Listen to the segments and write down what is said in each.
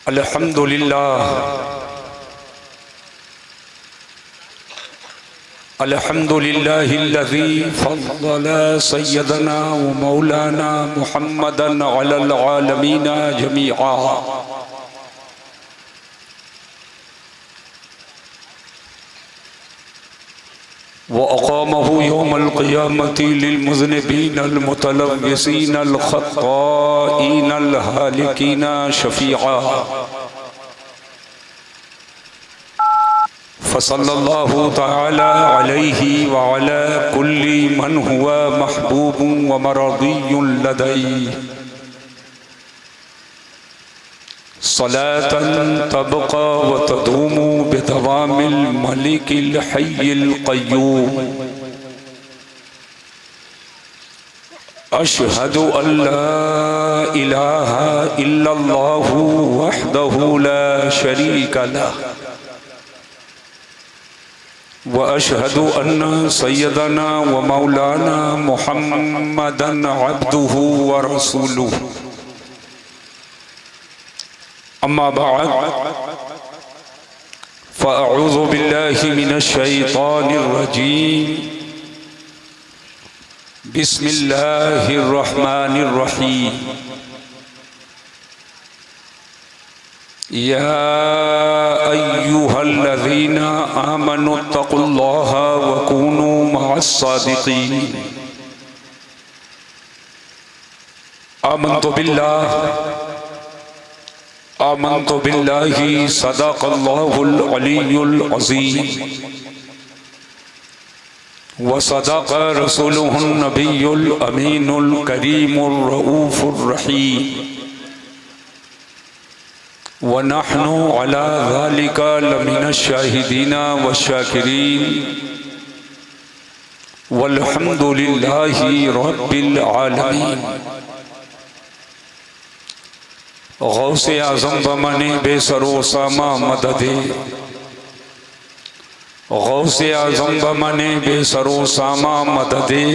अल्हम्दुलिल्लाहिल्लज़ी फ़ज़्ज़ल सय्यदना व मौलाना मुहम्मदन अलल आलमीना जमीआ। व अक़ामहु यौमल क़ियामति लिलमुज़निबीनल मुतलव्विसीनल ख़त्ताईनल हालिकीना शफ़ीआ। फ़सल्लल्लाहु तआला अलैहि व अला कुल्ली मन हुवा महबूबुन व मरदियुन लदैहि सलातन तबक़ा व तदूमु बिदवामिल मलिकिल हय्यिल क़य्यूम। अशहदु अल्ला इलाहा इल्लल्लाहु वहदहु ला शरीका लह व अशहदु अन्ना सय्यदना व मौलाना मुहम्मदन अब्दुहु व रसूलुहु। अम्मा बअद फ़अऊज़ु बिल्लाहि मिनश शैतानिर रजीम। बिस्मिल्लाहिर रहमानिर रहीम। या अय्युहल्लज़ीना आमनुत्तक़ुल्लाहा व कूनू मअस्सादिक़ीन। आमन्तु बिल्लाहि सदक़ल्लाहुल अलियुल अज़ीम व सदक़ रसूलुहुन नबियुल अमीनुल करीमुर रऊफ़ुर रहीम। व नहनु अला ज़ालिका लमिनश शाहिदीना व शाकिरीन वल्हम्दुलिल्लाहि रब्बिल आलमीन। गौसे आज़म बमने बेसरो सामा मददे, गौसे आज़म बमने बेसरो सामा मददे,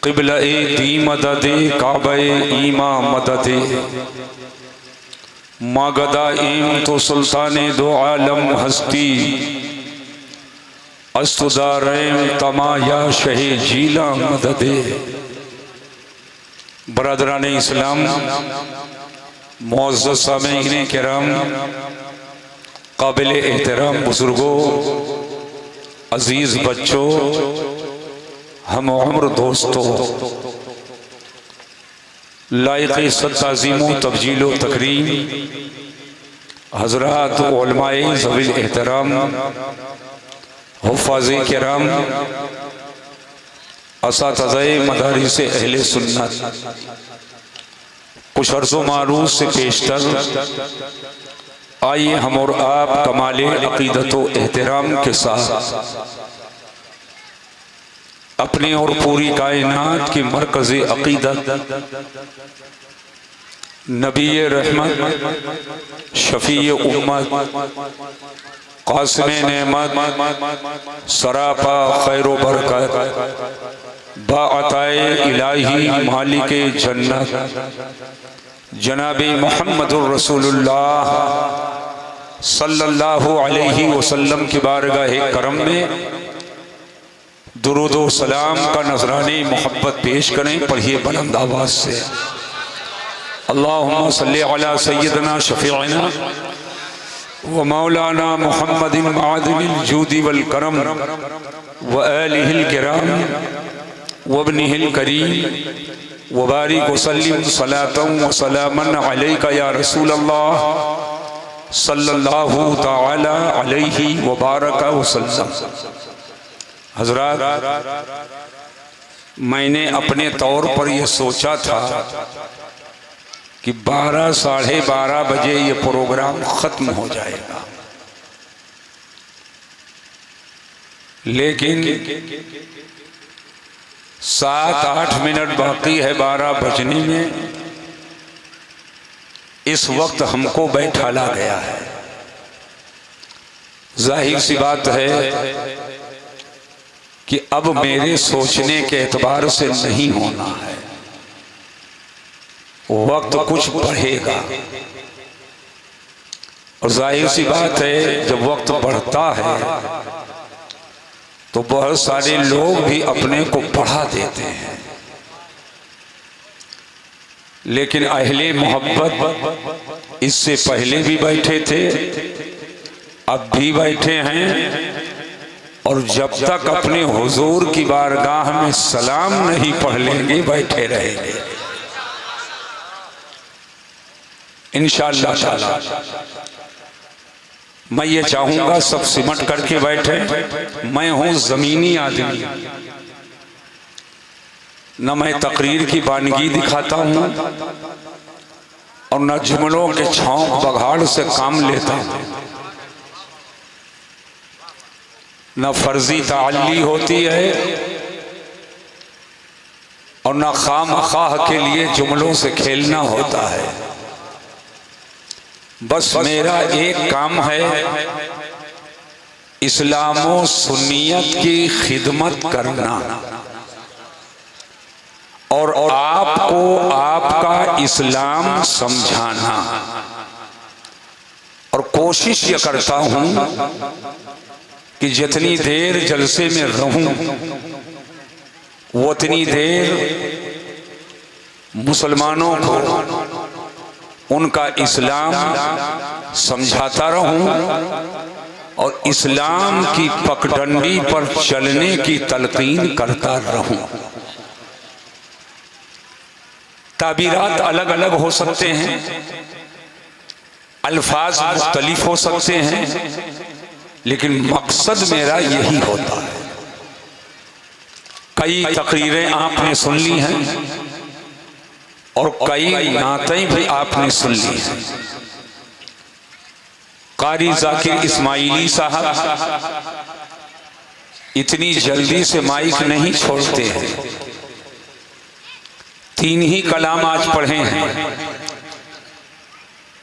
क़िबला ए दी मददे, काबा ए ईमा मददे, मागदा इम तो सुल्ताने दो आलम हस्ती, अस्तुदारेम तमाया शहे जीला मददे। बरदरान इस्लाम, मुअज़्ज़ज़ सामीईन किराम, काबिल एहतराम बुजुर्गों, अजीज बच्चों, हम उम्र दोस्तों, लायक़ सत्ताज़ीमो तब्जीलो तकरीम हज़रात उलमाए ज़वील एहतराम, हुफ़्फ़ाज़े किराम, असातिज़ाए मदारिस अहले सुन्नत, कुछ अर्ज़ो मारूफ़ से पेशतर आइए हम और आप कमाले अक़ीदत व एहतराम के साथ अपने और पूरी कायनात की मरकज़ अक़ीदत नबी रहमत, शफ़ी उम्मत, क़ासिम नेमत, सरापा खैर व बरकत, बाअताए इलाही मालिके जन्नत जनाबे मुहम्मदुर रसूलुल्लाह सल्लल्लाहु अलैहि वसल्लम की बारगाह करम में दुरूद व सलाम का नजराने मोहब्बत पेश करें। पढ़िए बुलंद आवाज से, अल्लाहुम्मा सल्ली अला सय्यदना शफ़ीअना व मौलाना मुहम्मदिन मादिनिल जूदी वल करम व आलिहिल किराम व इब्निहिल करीम व बारिक व सल्लिम सलातन व सलामन अलैका या रसूल अल्लाह सल्लल्लाहु तआला अलैहि व बारक व सल्लम। हज़रात, मैंने अपने तौर पर यह सोचा था कि 12 साढ़े 12 बजे ये प्रोग्राम ख़त्म हो जाएगा, लेकिन 7-8 मिनट बाकी है 12 बजने में। इस वक्त हमको बैठाला गया है। जाहिर सी बात है कि अब मेरे सोचने के एतबार से नहीं होना है, वक्त कुछ बढ़ेगा। और जाहिर सी बात है जब वक्त बढ़ता है तो बहुत सारे लोग भी अपने को बढ़ा देते हैं, लेकिन अहले मोहब्बत इससे पहले भी बैठे थे, अब भी बैठे हैं, और जब तक अपने हुजूर की बारगाह में सलाम नहीं पढ़ लेंगे बैठे रहेंगे इंशाअल्लाह ताला। मैं ये चाहूंगा सब सिमट करके बैठे। मैं हूं जमीनी आदमी, न मैं तकरीर की वानगी दिखाता हूं और न जुमलों के छौंक बघाड़ से काम लेता हूं, न फर्जी ताल्ली होती है और न खामखाह के लिए जुमलों से खेलना होता है। बस मेरा एक काम है, इस्लाम सुन्नियत की खिदमत करना और आपको आपका इस्लाम समझाना। और कोशिश ये करता हूं कि जितनी देर जलसे में रहूं वो उतनी देर मुसलमानों को उनका इस्लाम समझाता रहूं और इस्लाम की पगडंडी पर चलने की तलकीन करता रहूं। ताबीरात अलग अलग हो सकते हैं, अल्फाज मुख्तलिफ हो सकते हैं, लेकिन मकसद मेरा यही होता है। कई तकरीरें आपने सुन ली हैं और कई नातें भी आपने सुन ली हैं। कारी जाकिर इस्माइली साहब इतनी जल्दी से माइक नहीं छोड़ते हैं, 3 ही कलाम आज पढ़े हैं,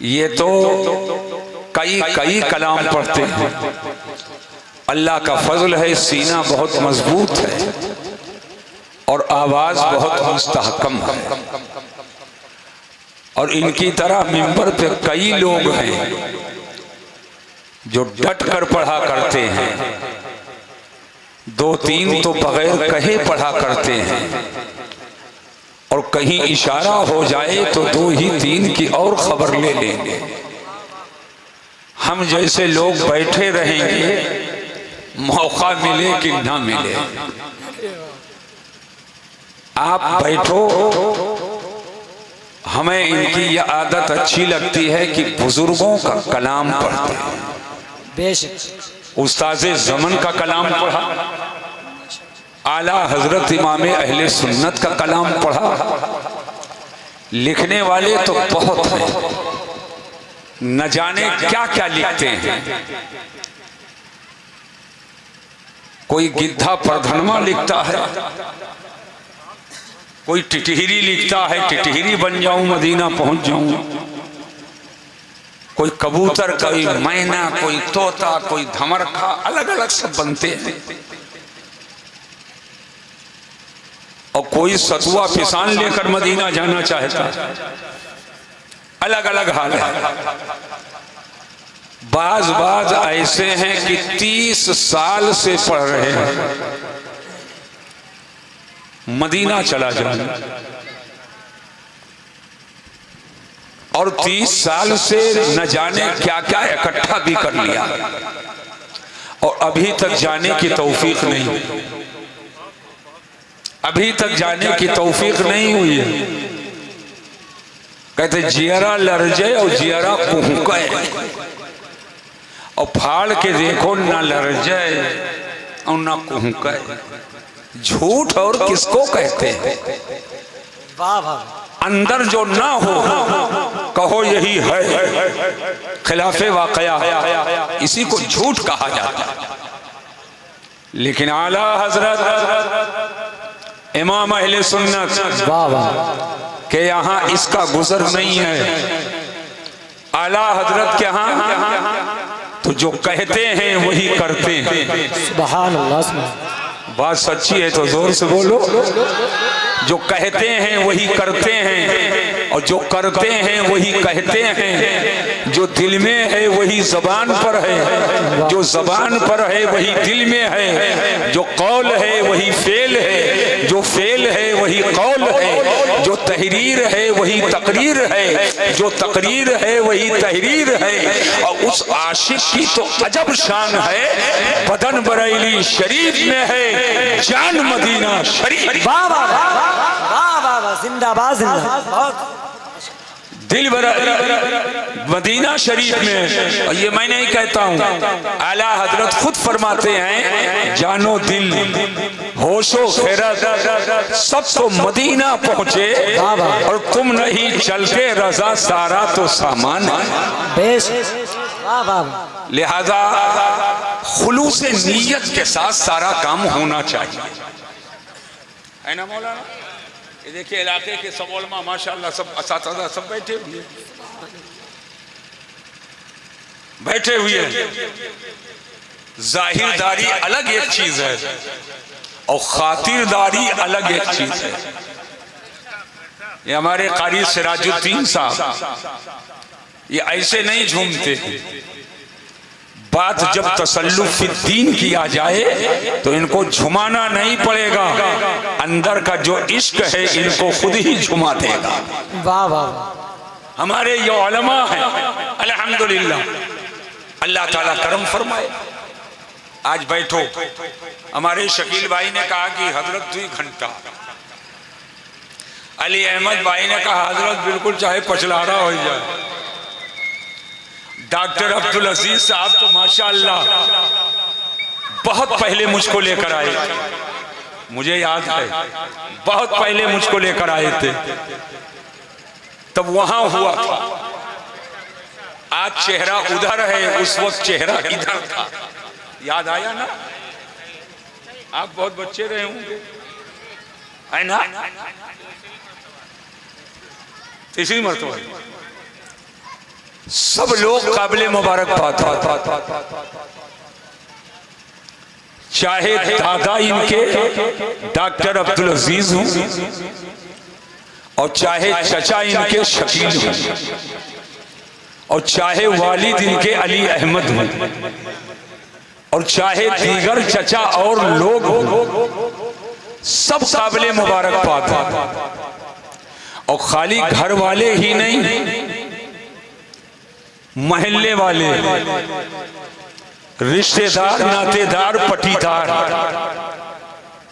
ये तो कई कलाम पढ़ते हैं। अल्लाह का फजल है, सीना बहुत मजबूत है और आवाज बहुत मुस्तहकम है। और इनकी तरह मिंबर पे कई लोग हैं जो डट कर पढ़ा करते हैं, 2-3 तो बगैर कहे पढ़ा करते हैं, और कहीं इशारा हो जाए तो 2 ही 3 की और खबर ले लेंगे। हम जैसे लोग बैठे रहेंगे, मौका मिले कि ना मिले। आप बैठो, हमें इनकी यह आदत अच्छी लगती है कि बुजुर्गों का कलाम पढ़ते हैं। बेशक उस्ताज़े ज़मन का कलाम पढ़ा, आला हजरत इमाम अहले सुन्नत का कलाम पढ़ा। लिखने वाले तो बहुत हैं, न जाने क्या क्या लिखते हैं। कोई गिद्धा परधनमा लिखता है, कोई टिटहिरी लिखता है, टिटहिरी बन जाऊं मदीना पहुंच जाऊं। कोई कबूतर, कोई मैना, कोई तोता, कोई धमरखा, अलग अलग सब बनते हैं। और कोई सतुआ पिसान लेकर मदीना जाना चाहता है। अलग अलग हाल है। बाज ऐसे हैं कि 30 साल से पढ़ रहे हैं, मदीना चला जाए, और 30 साल से न जाने क्या क्या इकट्ठा भी कर लिया और अभी तक जाने की तौफीक नहीं, अभी तक जाने की तौफीक नहीं हुई है। कहते जियरा लरजे और जियरा कुहके, और फाड़ के देखो ना लरजे और ना कुहके। झूठ और किसको कहते हैं? अंदर जो ना हो कहो यही है, खिलाफे वाकया, इसी को झूठ कहा जाता है। लेकिन आला हजरत इमाम अहले सुन्नत के यहाँ इसका गुजर नहीं है। आला हजरत के यहाँ तो जो कहते हैं वही करते हैं। सुभान अल्लाह। बात सच्ची है तो जोर से बोलो। जो कहते हैं वही करते हैं और जो करते हैं वही कहते हैं। जो दिल में है वही जबान पर है, जो जबान पर है वही दिल में है, जो कौल है वही फेल है, जो फेल है वही कौल है, जो तहरीर है वही तकरीर है, जो तकरीर है वही तहरीर है। और उस आशिक की तो अजब शान है, बदन बरेली शरीफ में है, जान मदीना शरीफ। वाह वाह वाह वाह, जिंदाबाद जिंदाबाद। दिल मदीना शरीफ में, और ये मैं नहीं कहता हूँ, आला हजरत खुद फरमाते हैं, जानो दिल होशो खैरत सब तो मदीना पहुँचे, और तुम नहीं चल के रजा सारा तो सामान। लिहाजा खुलूस नीयत के साथ सारा काम होना चाहिए, है ना मौलाना? ये देखिए इलाके के सब उलमा माशाअल्लाह सब असातिज़ा सब बैठे हुए हैं। जाहिरदारी अलग एक चीज है और खातिरदारी अलग एक चीज है। ये हमारे कारी सिराजुद्दीन साहब ये ऐसे नहीं झूमते। बात जब तसल्लुफ़-उद-दीन किया जाए तो इनको झुमाना नहीं पड़ेगा, अंदर का जो इश्क है इनको खुद ही झुमा देगा। वाह वाह, हमारे ये उलमा हैं अल्हम्दुलिल्लाह, अल्लाह ताला करम फरमाए। आज बैठो, हमारे शकील भाई ने कहा कि हजरत 2 घंटा, अली अहमद भाई ने कहा हजरत बिल्कुल चाहे पछलारा हो जाए। डॉक्टर अब्दुल अजीज साहब तो माशाअल्लाह बहुत पहले मुझको लेकर आए, मुझे याद है बहुत पहले मुझको लेकर आए थे, तब वहां हुआ था। आज चेहरा उधर है, उस वक्त चेहरा इधर था। याद आया ना? आप बहुत बच्चे रहे होंगे, है ना? तीसरी मरतबा सब लोग काबिल मुबारकबाद, चाहे दादा इनके डॉक्टर अब्दुल अजीज हूं और चाहे चचा इनके शकील हूं और चाहे वालिद इनके अली अहमद हूं और चाहे दीगर चचा और लोग हों, सब काबिल मुबारकबाद। और खाली घर वाले ही नहीं, महल्ले वाले, रिश्तेदार, नातेदार, पटीदार,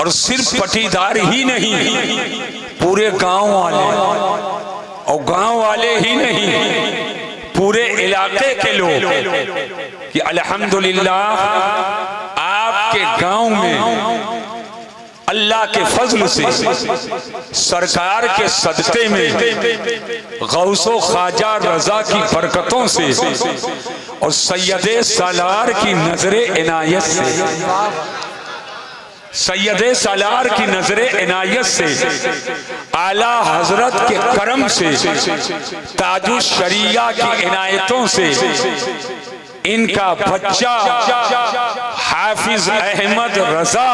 और सिर्फ पटीदार ही नहीं, पूरे गांव वाले, और गांव वाले ही नहीं, पूरे इलाके के लोग कि अल्हम्दुलिल्लाह आपके गांव में अल्लाह के फजल से, सरकार के सदक़े में, गौसो ख्वाजा रजा की बरकतों से और सैयदे सालार की नजरे इनायत से, सैयदे सालार की नजरे इनायत से, आला हजरत के करम से, ताजुश शरिया की इनायतों से इनका बच्चा हाफिज अहमद रजा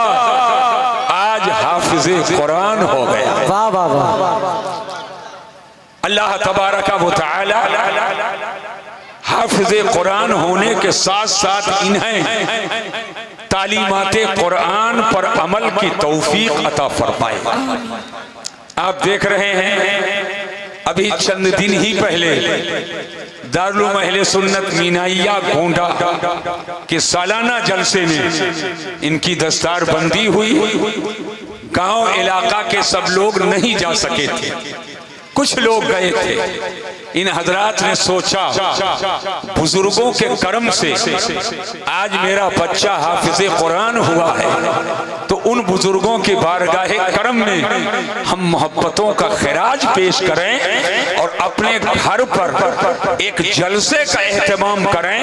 आज हाफिज कुरान हो गया। वाह वाह वाह। अल्लाह तबारका व तआला हाफिज कुरान होने के साथ साथ इन्हें तालीमाते कुरान पर अमल की तौफीक अता फरमाए। आप देख रहे हैं अभी चंद दिन ही पहले दारुल महले सुन्नत मीनाइया गोंडा के सालाना जलसे में इनकी दस्तार बंदी हुई। गांव इलाका के सब लोग नहीं जा सके थे, कुछ लोग गए थे। इन हजरात ने सोचा बुजुर्गों के करम से आज मेरा बच्चा हाफिज कुरान हुआ है, तो उन बुजुर्गों की बारगाहे करम में हम मोहब्बतों का खिराज पेश करें और अपने घर पर एक जलसे का एहतमाम करें,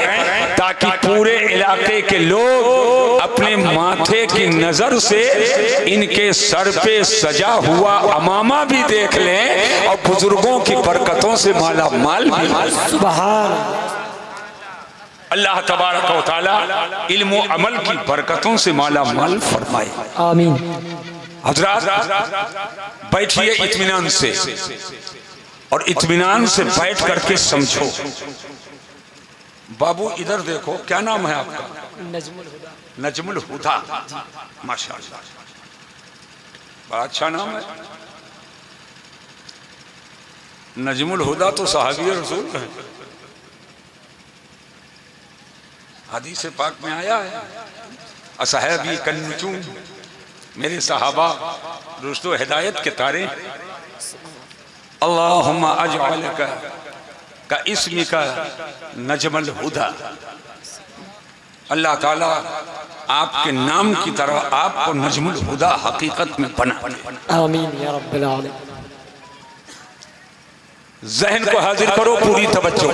ताकि पूरे इलाके के लोग अपने माथे की नजर से इनके सर पे सजा हुआ अमामा भी देख लें और बुजुर्गों की बरकतों से माला माल भी। सुभान अल्लाह तबारक व तआला इल्म व अमल की बरकतों से माला माल फरमाए। आमीन। हजरात बैठिए इत्मीनान से, और इत्मीनान से बैठ करके समझो बाबू इधर देखो, क्या नाम है आपका? नजमुल हुदा। नजमुल हुदा, माशाअल्लाह, बड़ा अच्छा नाम है। नजमुल हुदा तो सहाबी रसूल है, हदीस पाक में आया है, असहाबी कन्नुजूम, मेरे सहाबा रुश्द व हिदायत के तारे। अल्लाहुम्मा अजअलका का इस्मिका नजमुल हुदा, अल्लाह ताला आपके नाम की तरह आपको नजमुल हुदा हकीकत में बना। आमीन या रब्बिल आलमीन। जहन को हाजिर करो, पूरी तवज्जो।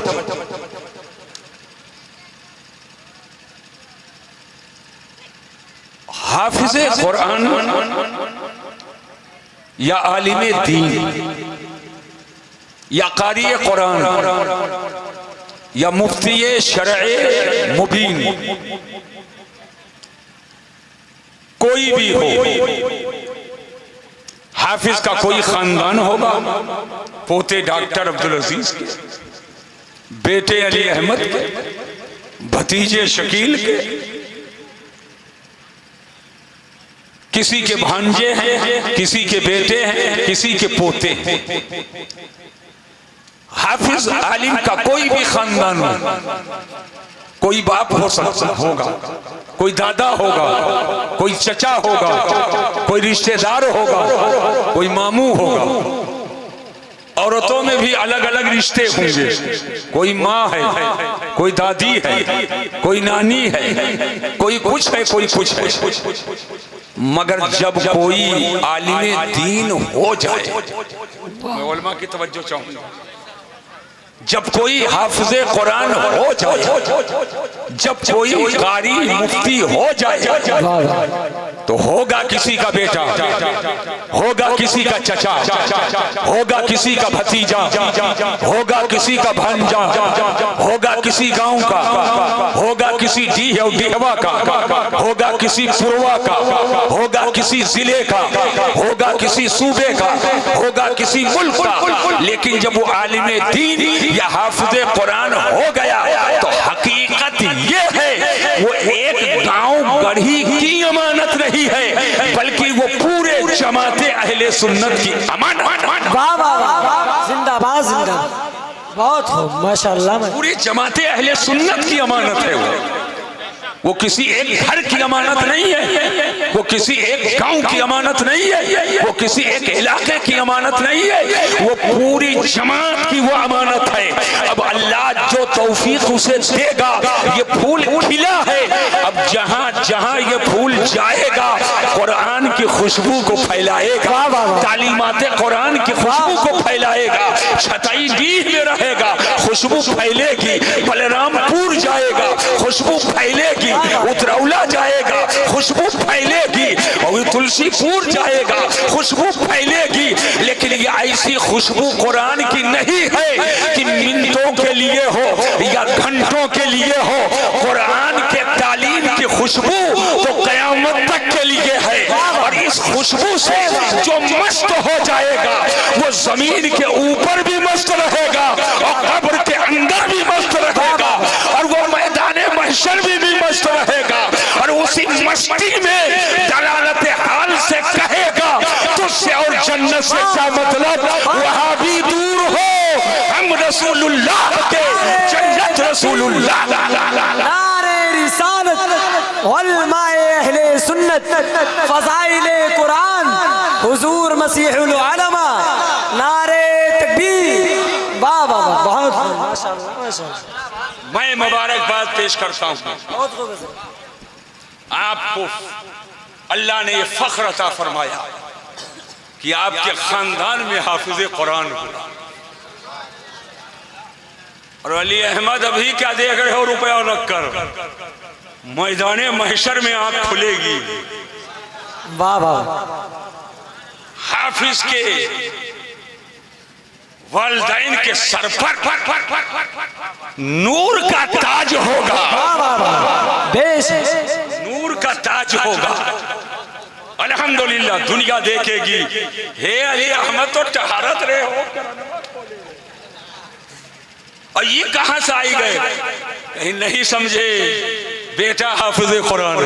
हाफिज़े कुरान या आलिमे दीन या कारी कुरान या मुफ्ती शरअ मुबीन, कोई भी हो, हाफिज का कोई खानदान होगा, पोते डॉक्टर अब्दुल अजीज के, बेटे अली अहमद के, भतीजे शकील के, किसी के भांजे हैं, किसी के बेटे हैं, किसी के पोते हैं। हाफिज आलिम का कोई भी खानदान हो, कोई बाप हो सकता होगा, कोई दादा होगा, कोई चचा होगा, कोई रिश्तेदार होगा, कोई मामू होगा। औरतों में भी अलग अलग रिश्ते होंगे, कोई माँ है, कोई दादी है, कोई नानी है, कोई कुछ है, कोई कुछ है। मगर जब कोई आलिम दीन हो जाए, मैं उलमा की तवज्जो चाहूंगा, जब कोई हाफिज़े कुरान हो जाए, जब कोई कारी मुफ्ती हो जाए, तो होगा किसी का बेटा, होगा किसी का चचा, होगा किसी का भतीजा, होगा किसी का भांजा, होगा किसी गांव का, होगा किसी डीहवा का, होगा किसी पुरवा का, होगा किसी जिले का, होगा किसी सूबे का, होगा किसी मुल्क का। लेकिन जब वो आलिम दीन या हाफिज़े कुरान हो गया तो हकीकत ये है वो एक गांव गढ़ी की अमानत नहीं है, बल्कि वो पूरे जमाते अहले सुन्नत की अमानत। वाह वाह वाह, जिंदाबाद जिंदाबाद, बहुत खूब माशाअल्लाह। पूरे जमाते अहले सुन्नत की अमानत है वो किसी एक घर की अमानत नहीं है, वो किसी एक गांव की अमानत नहीं है, वो किसी एक इलाके की अमानत नहीं है, वो पूरी जमात की वो अमानत है। अब अल्लाह जो तौफीक उसे देगा, ये फूल खिला है, अब जहां जहां ये फूल जाएगा कुरान की खुशबू को फैलाएगा, तालीमात कुरान की खुशबू को फैलाएगा। छताई डीह में रहेगा, खुशबू फैलेगी। बलरामपुर जाएगा, खुशबू फैलेगी। उतरौला जाएगा, खुशबू फैलेगी। और तुलसीपुर जाएगा, खुशबू फैलेगी। लेकिन ये ऐसी खुशबू कुरान की नहीं है कि मिनटों के लिए हो या घंटों के लिए हो। कुरान के तालीम की खुशबू तो कयामत तक के लिए है। और इस खुशबू से जो मस्त हो जाएगा वो जमीन के ऊपर भी मस्त रहेगा और कब्र के अंदर भी मस्त रहेगा और वो मैदान महशर भी मस्त रहेगा। और उसी मस्ती में दलालत हाल से कहेगा तुझसे और जन्नत से क्या मतलब, वहां भी दूर हो, हम रसूलुल्लाह के, जन्नत रसूलुल्लाह। नारे रिसालत, उलमाए अहले सुन्नत, फज़ाइले कुरान, हुजूर मसीहुल उलमा, नारे तकबीर। वाह वाह वाह, बहुत माशाअल्लाह माशाअल्लाह। मैं मुबारकबाद पेश करता हूँ बहुत खूब है आपको। अल्लाह ने ये फख्र अता फरमाया कि आपके खानदान में हाफिज़े कुरान हो। और अली अहमद अभी क्या देख रहे हो, रुपया रखकर मैदान महशर में आंख खुलेगी। वाह वाह, हाफिज के वालिदैन के सर पर नूर का ताज होगा, नूर का ताज होगा। अल्हम्दुलिल्लाह दुनिया देखेगी, हे अली अहमद तो टहारत रहे हो, और ये कहां से आई गए? कहीं नहीं समझे, बेटा हाफिज कुरान,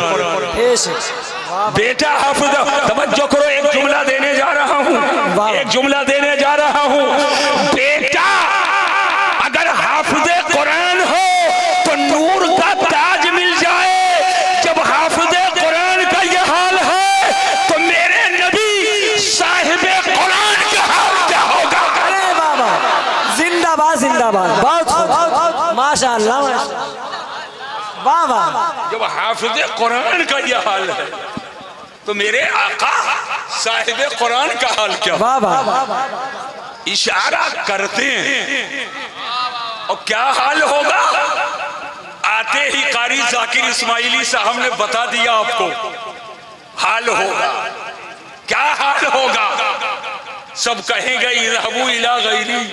बेटा हाफिज। तवज्जो करो, एक जुमला देने जा रहा हूँ, एक जुमला देने जा रहा हूँ। बेटा अगर हाफिज कुरान हो तो नूर का ताज मिल जाए। जब हाफिज कुरान का ये हाल है तो मेरे नबी साहिब कुरान का हाल क्या होगा? अरे बाबा, जिंदाबाद जिंदाबाद, बहुत माशाअल्लाह, वाह वाह। जब हाफिज कुरान का ये हाल है तो मेरे आका साहिब कुरान का हाल क्या? वाह वाह। इशारा करते हैं और क्या हाल होगा? आते ही कारी जाकिर इस्माइली साहब ने बता दिया आपको हाल होगा। क्या हाल होगा? सब कहेंगे इज़हबू इला गैरी,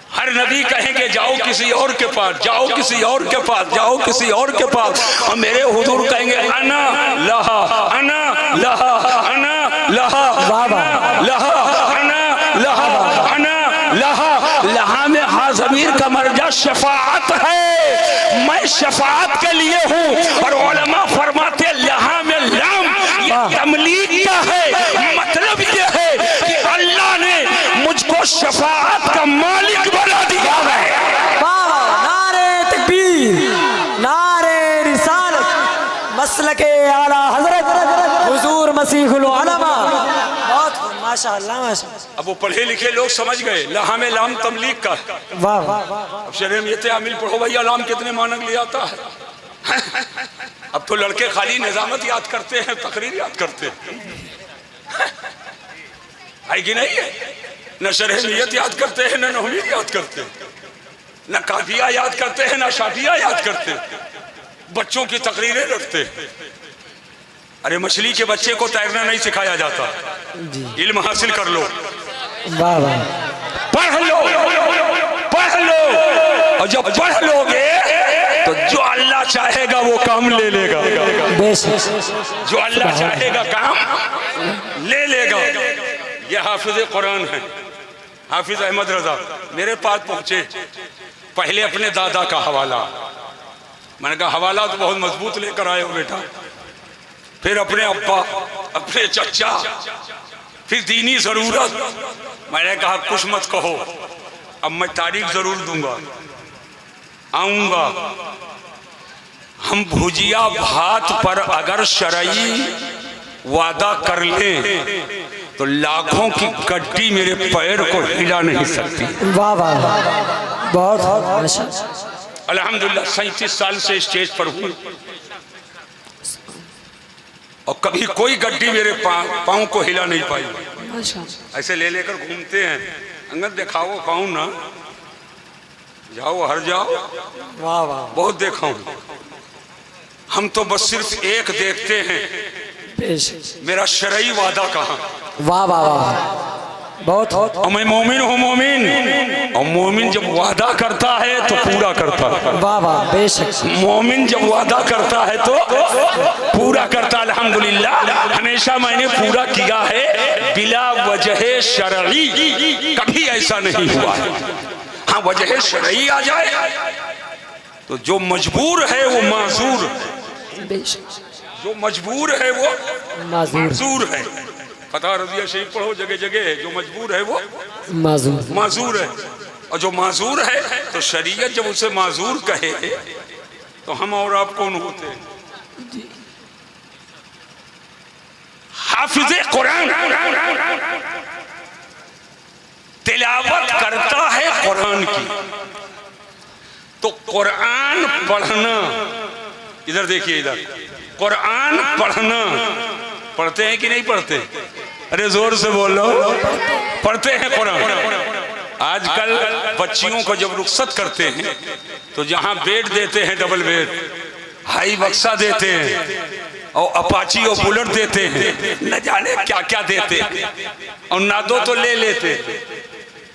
हर नबी कहेंगे जाओ किसी और के पास, जाओ किसी और के पास, जाओ किसी और के पास। और मेरे हुजूर कहेंगे अना लहा, अना लहा, अना लहा, लहा, अना लहा, अना लहा। लहा में हा ज़मीर का मर्जा शफाअत है, मैं शफाअत के लिए हूँ। और उलमा फरमाते लहा में लाम ये तमलीक का है, मतलब ये है कि अल्लाह ने मुझको शफाअत का मालिक बना दिया है। नारे तकबीर, नारे रिसालत, मसलके आला हजरत हुजूर मसीहुल उलमा। बहुत माशाअल्लाह माशाअल्लाह। अब वो पढ़े लिखे लोग समझ गए लहा में लाम तमलीक का। वाह वाह। अब शरीर में ये आमिल पढ़ो भैया, लाम कितने मानक ले आता है। अब तो लड़के खाली निजामत याद करते हैं, तकरीर याद करते हैं, है कि नहीं है? न शरह नियत याद करते हैं, न नहवी याद करते हैं, न काफिया याद करते हैं, न शाफिया याद करते हैं, बच्चों की तकरीरें रखते हैं। अरे मछली के बच्चे को तैरना नहीं सिखाया जाता, इल्म हासिल कर लो, वाह वाह, पढ़ लो, पढ़ लो। और जब पढ़ लोगे तो जो अल्लाह चाहेगा वो काम ले लेगा, जो अल्लाह चाहेगा काम ले लेगा। ये हाफिज कुरान है, हाफिज अहमद रजा मेरे पास पहुंचे। पहले अपने दादा का हवाला, मैंने कहा हवाला तो बहुत मजबूत लेकर आए हो बेटा। फिर अपने अब्बा, अपने चचा, फिर दीनी जरूरत। मैंने कहा कुछ मत कहो, अब मैं तारीख जरूर दूंगा, आऊंगा। हम भुजिया भात पर अगर शरई वादा कर लें तो लाखों की गड्डी मेरे पैर को हिला नहीं सकती। वाह वाह, बहुत अल्हम्दुलिल्लाह 37 साल से स्टेज पर हूँ और कभी कोई गड्डी मेरे पाँव को हिला नहीं पाई। ऐसे ले लेकर घूमते हैं, अंगद दिखाओ पाऊँ ना, जाओ हर जाओ। वाह वाह, बहुत देखा हूँ। हम तो बस सिर्फ एक देखते हैं, मेरा शरई वादा कहाँ। वाह वाह वाह, बहुत। और मैं मोमिन हूँ, मोमिन। और मोमिन जब वादा करता है तो पूरा करता है। वाह वाह, बेशक। मोमिन जब वादा करता है तो पूरा करता। अल्हम्दुलिल्लाह हमेशा मैंने पूरा किया है, बिला वजह शरई कभी ऐसा नहीं हुआ है। हाँ वजह शरई आ जाए तो जो मजबूर है वो माजूर, जो मजबूर है वो माजूर है। फतह रज़िया शरीफ पढ़ो जगह जगह, जो मजबूर है वो माजूर है। और जो माजूर है तो शरीयत जब उसे माजूर कहे तो हम और आप कौन होते हैं? हाफिज कुरान तिलावत करता है कुरान की, तो कुरान पढ़ना, इधर देखिए, इधर कुरान पढ़ना, पढ़ते हैं कि नहीं पढ़ते? अरे जोर से बोलो, पढ़ते हैं कुरान। आजकल बच्चियों को जब रुखसत करते हैं तो जहां बेड देते हैं, डबल बेड, हाई बक्सा देते हैं और अपाची और बुलेट देते हैं, न जाने क्या क्या देते हैं, और ना दो तो ले लेते,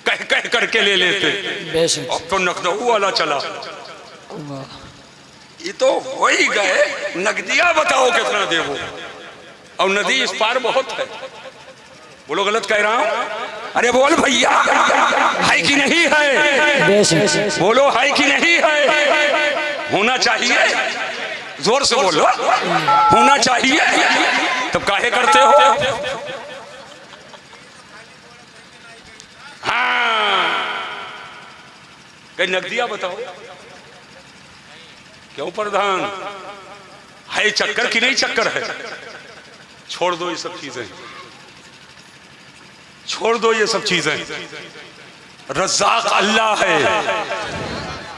कह कह करके ले लेते। अब तो नकदहू वाला चला। ये तो हो ही गए, नकदिया बताओ कितना देवो, और नदी इस पार बहुत है। बोलो गलत कह रहा हूं? अरे बोल भैया, है कि नहीं है? बोलो है कि नहीं है? होना चाहिए, जोर से बोलो, होना चाहिए। तो काहे करते हो? हाँ, कहीं नकदिया बताओ। क्यों प्रधान, है चक्कर की नहीं चक्कर है? छोड़ दो ये सब चीजें, छोड़ दो ये सब चीजें। रज़्ज़ाक़ अल्लाह है,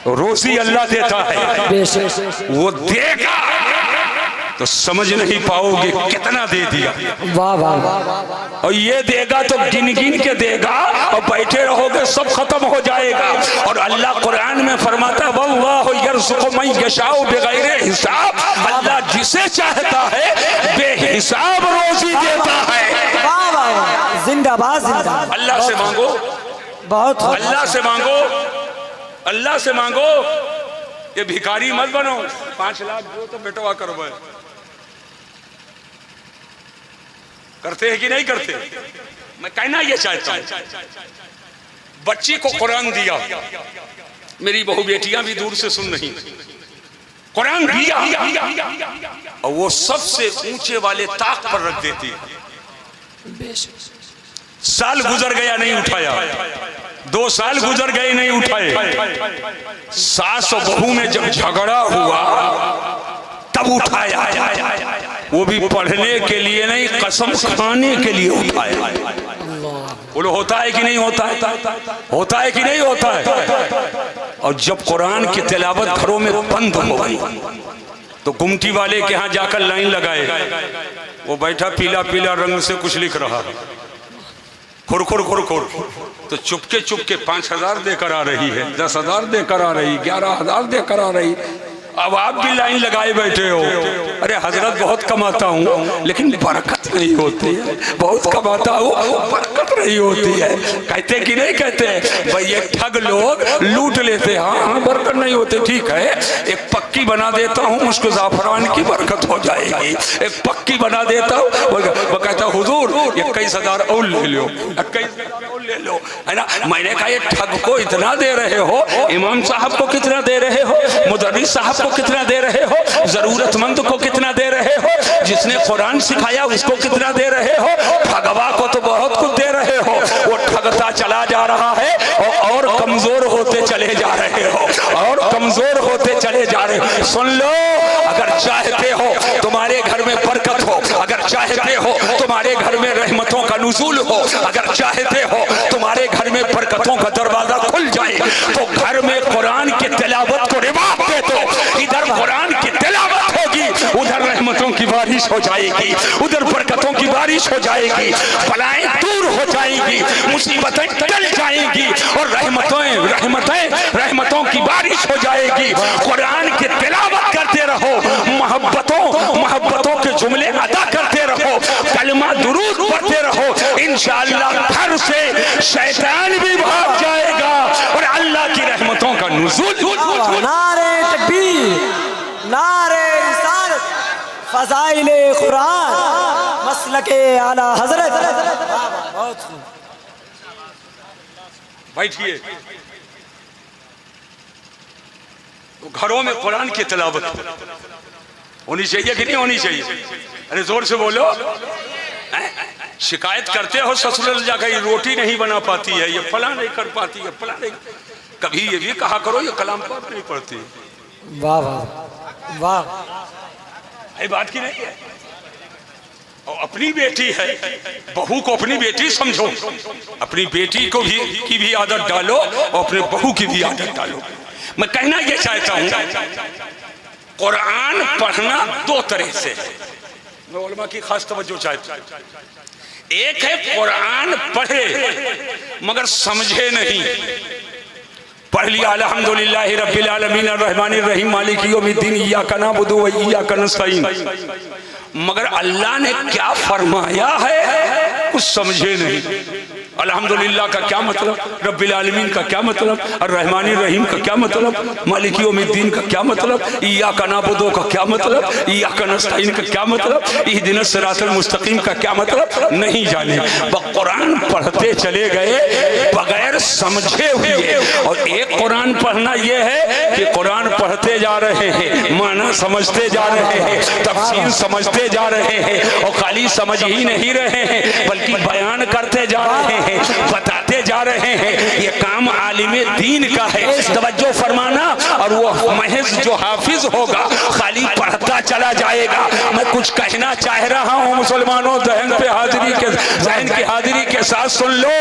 रोज़ी अल्लाह देता है, वो देगा तो समझ नहीं पाओगे कितना दे दिया। वाह वाह वाह। और ये देगा तो गिन गिन के देगा और बैठे रहोगे सब खत्म हो जाएगा। और अल्लाह कुरान में फरमाता है वल्लाहु यर्ज़ुक़ु मन यशाउ बिग़ैरि हिसाब, अल्लाह जिसे चाहता है बेहिसाब रोजी देता है। वाह वाह, जिंदाबाद जिंदाबाद। अल्लाह से मांगो, बहुत अल्लाह से मांगो, अल्लाह से मांगो। ये भिखारी मत बनो, 5 लाख दो तो बेटवा करो। करते हैं कि नहीं करते? मैं कहना ये चाहता हूं, बच्ची को कुरान दिया, मेरी बहु बेटियां भी दूर से सुन रही, कुरान दिया और वो सबसे ऊंचे वाले ताक पर रख देती है। साल गुजर गया नहीं उठाया, 2 साल गुजर गए नहीं उठाए, सास और बहू में जब झगड़ा हुआ तब उठाया, वो भी पढ़ने के लिए नहीं कसम खाने के लिए उठाया। बोलो होता है कि नहीं होता है? होता है कि नहीं होता है? और जब कुरान की तिलावत घरों में बंद हो गई तो गुमटी वाले के यहाँ जाकर लाइन लगाए, वो बैठा पीला पीला रंग से कुछ लिख रहा, खुरखुर खुरखुर, तो चुपके चुपके 5,000 देकर आ रही है, 10,000 देकर आ रही, 11,000 देकर आ रही। अब आप भी लाइन लगाए बैठे हो, अरे हजरत बहुत कमाता हूँ लेकिन बरकत नहीं होती है, बहुत कमाता हूँ बरकत नहीं होती है। कहते कि नहीं कहते? भाई ये ठग लोग लूट लेते हैं, हाँ बरकत नहीं होती, ठीक है एक पक्की बना देता हूँ, उसको ज़ाफ़रान की बरकत हो जाएगी। एक पक्की बना देता हूँ, वो कहता हुजूर 21,000 और ले लो, 21,000 और ले लो, है ना। मैंने कहा ये ठग को इतना दे रहे हो, इमाम साहब को कितना दे रहे हो, मुदर्रिस साहब को कितना दे रहे हो, जरूरतमंद को कितना दे रहे हो, जिसने कुरान सिखाया उसको कितना दे रहे हो, ठगवा को तो बहुत कुछ दे रहे हो। वो ठगता चला जा रहा है और कमजोर होते चले जा रहे हो, और कमजोर होते चले जा रहे हो। सुन लो, अगर चाहते हो तुम्हारे घर में बरकत हो, अगर चाहते हो तुम्हारे घर में रहमतों का नुज़ूल हो, अगर चाहते हो तुम्हारे घर में बरकतों का दरवाजा खुल जाए, तो घर में कुरान की तिलावत को रिवाज दे दो। इधर कुरान की तिलावत होगी, उधर रहमतों की बारिश हो जाएगी, उधर बरकतों की बारिश हो जाएगी, बलाएं दूर हो जाएंगी, मुसीबतें टल जाएंगी और रहमतों की बारिश हो जाएगी। कुरान की तिलावत करते रहो, मोहब्बतों के जुमले अदा करते रहो, कलमा दुरूद पढ़ते रहो, इंशाअल्लाह घर से शैतान भी भाग जाएगा और अल्लाह की रहमतों का नुज़ूल। नारे तकबीर, नारे रिसालत, फज़ाइले कुरान, मसलके आला हजरत। बहुत खूब, बैठिए। तो घरों में कुरान की तिलावत होनी चाहिए कि नहीं होनी चाहिए? अरे जोर से बोलो। शिकायत करते हो ससुराल जाकर रोटी नहीं बना पाती है, ये फला नहीं कर पाती है, फला नहीं। कभी ये भी कहा करो ये कलाम पाक नहीं पढ़ती। वाह वाह वाह, ये बात की नहीं है। और अपनी बेटी है, बहू को अपनी बेटी समझो, अपनी बेटी को की भी आदत डालो और अपने बहू की भी आदत डालो। मैं कहना ये चाहता हूँ, कुरान पढ़ना 2 तरह से है, मैं उलमा की खास तवज्जो चाहता हूँ। एक है कुरान पढ़े मगर समझे नहीं, पढ़ लिया अल्हम्दुलिल्लाह रब्बिल आलमीन अर्रहमानिर रहीम मालिक यौमिद्दीन इय्याका नअबुदु व इय्याका नस्तईन, मगर अल्लाह ने क्या फरमाया है कुछ समझे नहीं। अल्हम्दुलिल्लाह का क्या मतलब, रब्बिल आलमीन का क्या मतलब, अर्रहमानिर रहीम का क्या मतलब, मालिक यौमिद्दीन का क्या मतलब, इय्याका नअबुदु का क्या मतलब, इय्याका नस्तईन का क्या मतलब, इहदिनस सिरातल मुस्तकीम का क्या मतलब नहीं जाने। कुरान पढ़ते चले गए बगैर समझे हुए। और एक कुरान पढ़ना यह है कि कुरान पढ़ते जा रहे हैं, माना समझते जा रहे हैं, तफसीर समझते जा रहे हैं, और खाली समझ ही नहीं रहे हैं बल्कि बयान करते जा रहे हैं, बताते जा रहे हैं। ये काम आलिमे दीन का है, तवज्जो फरमाना। और वो महज जो हाफिज होगा खाली पढ़ता चला जाएगा। मैं कुछ कहना चाह रहा हूँ मुसलमानों, जहन की हाजिरी के साथ सुन लो।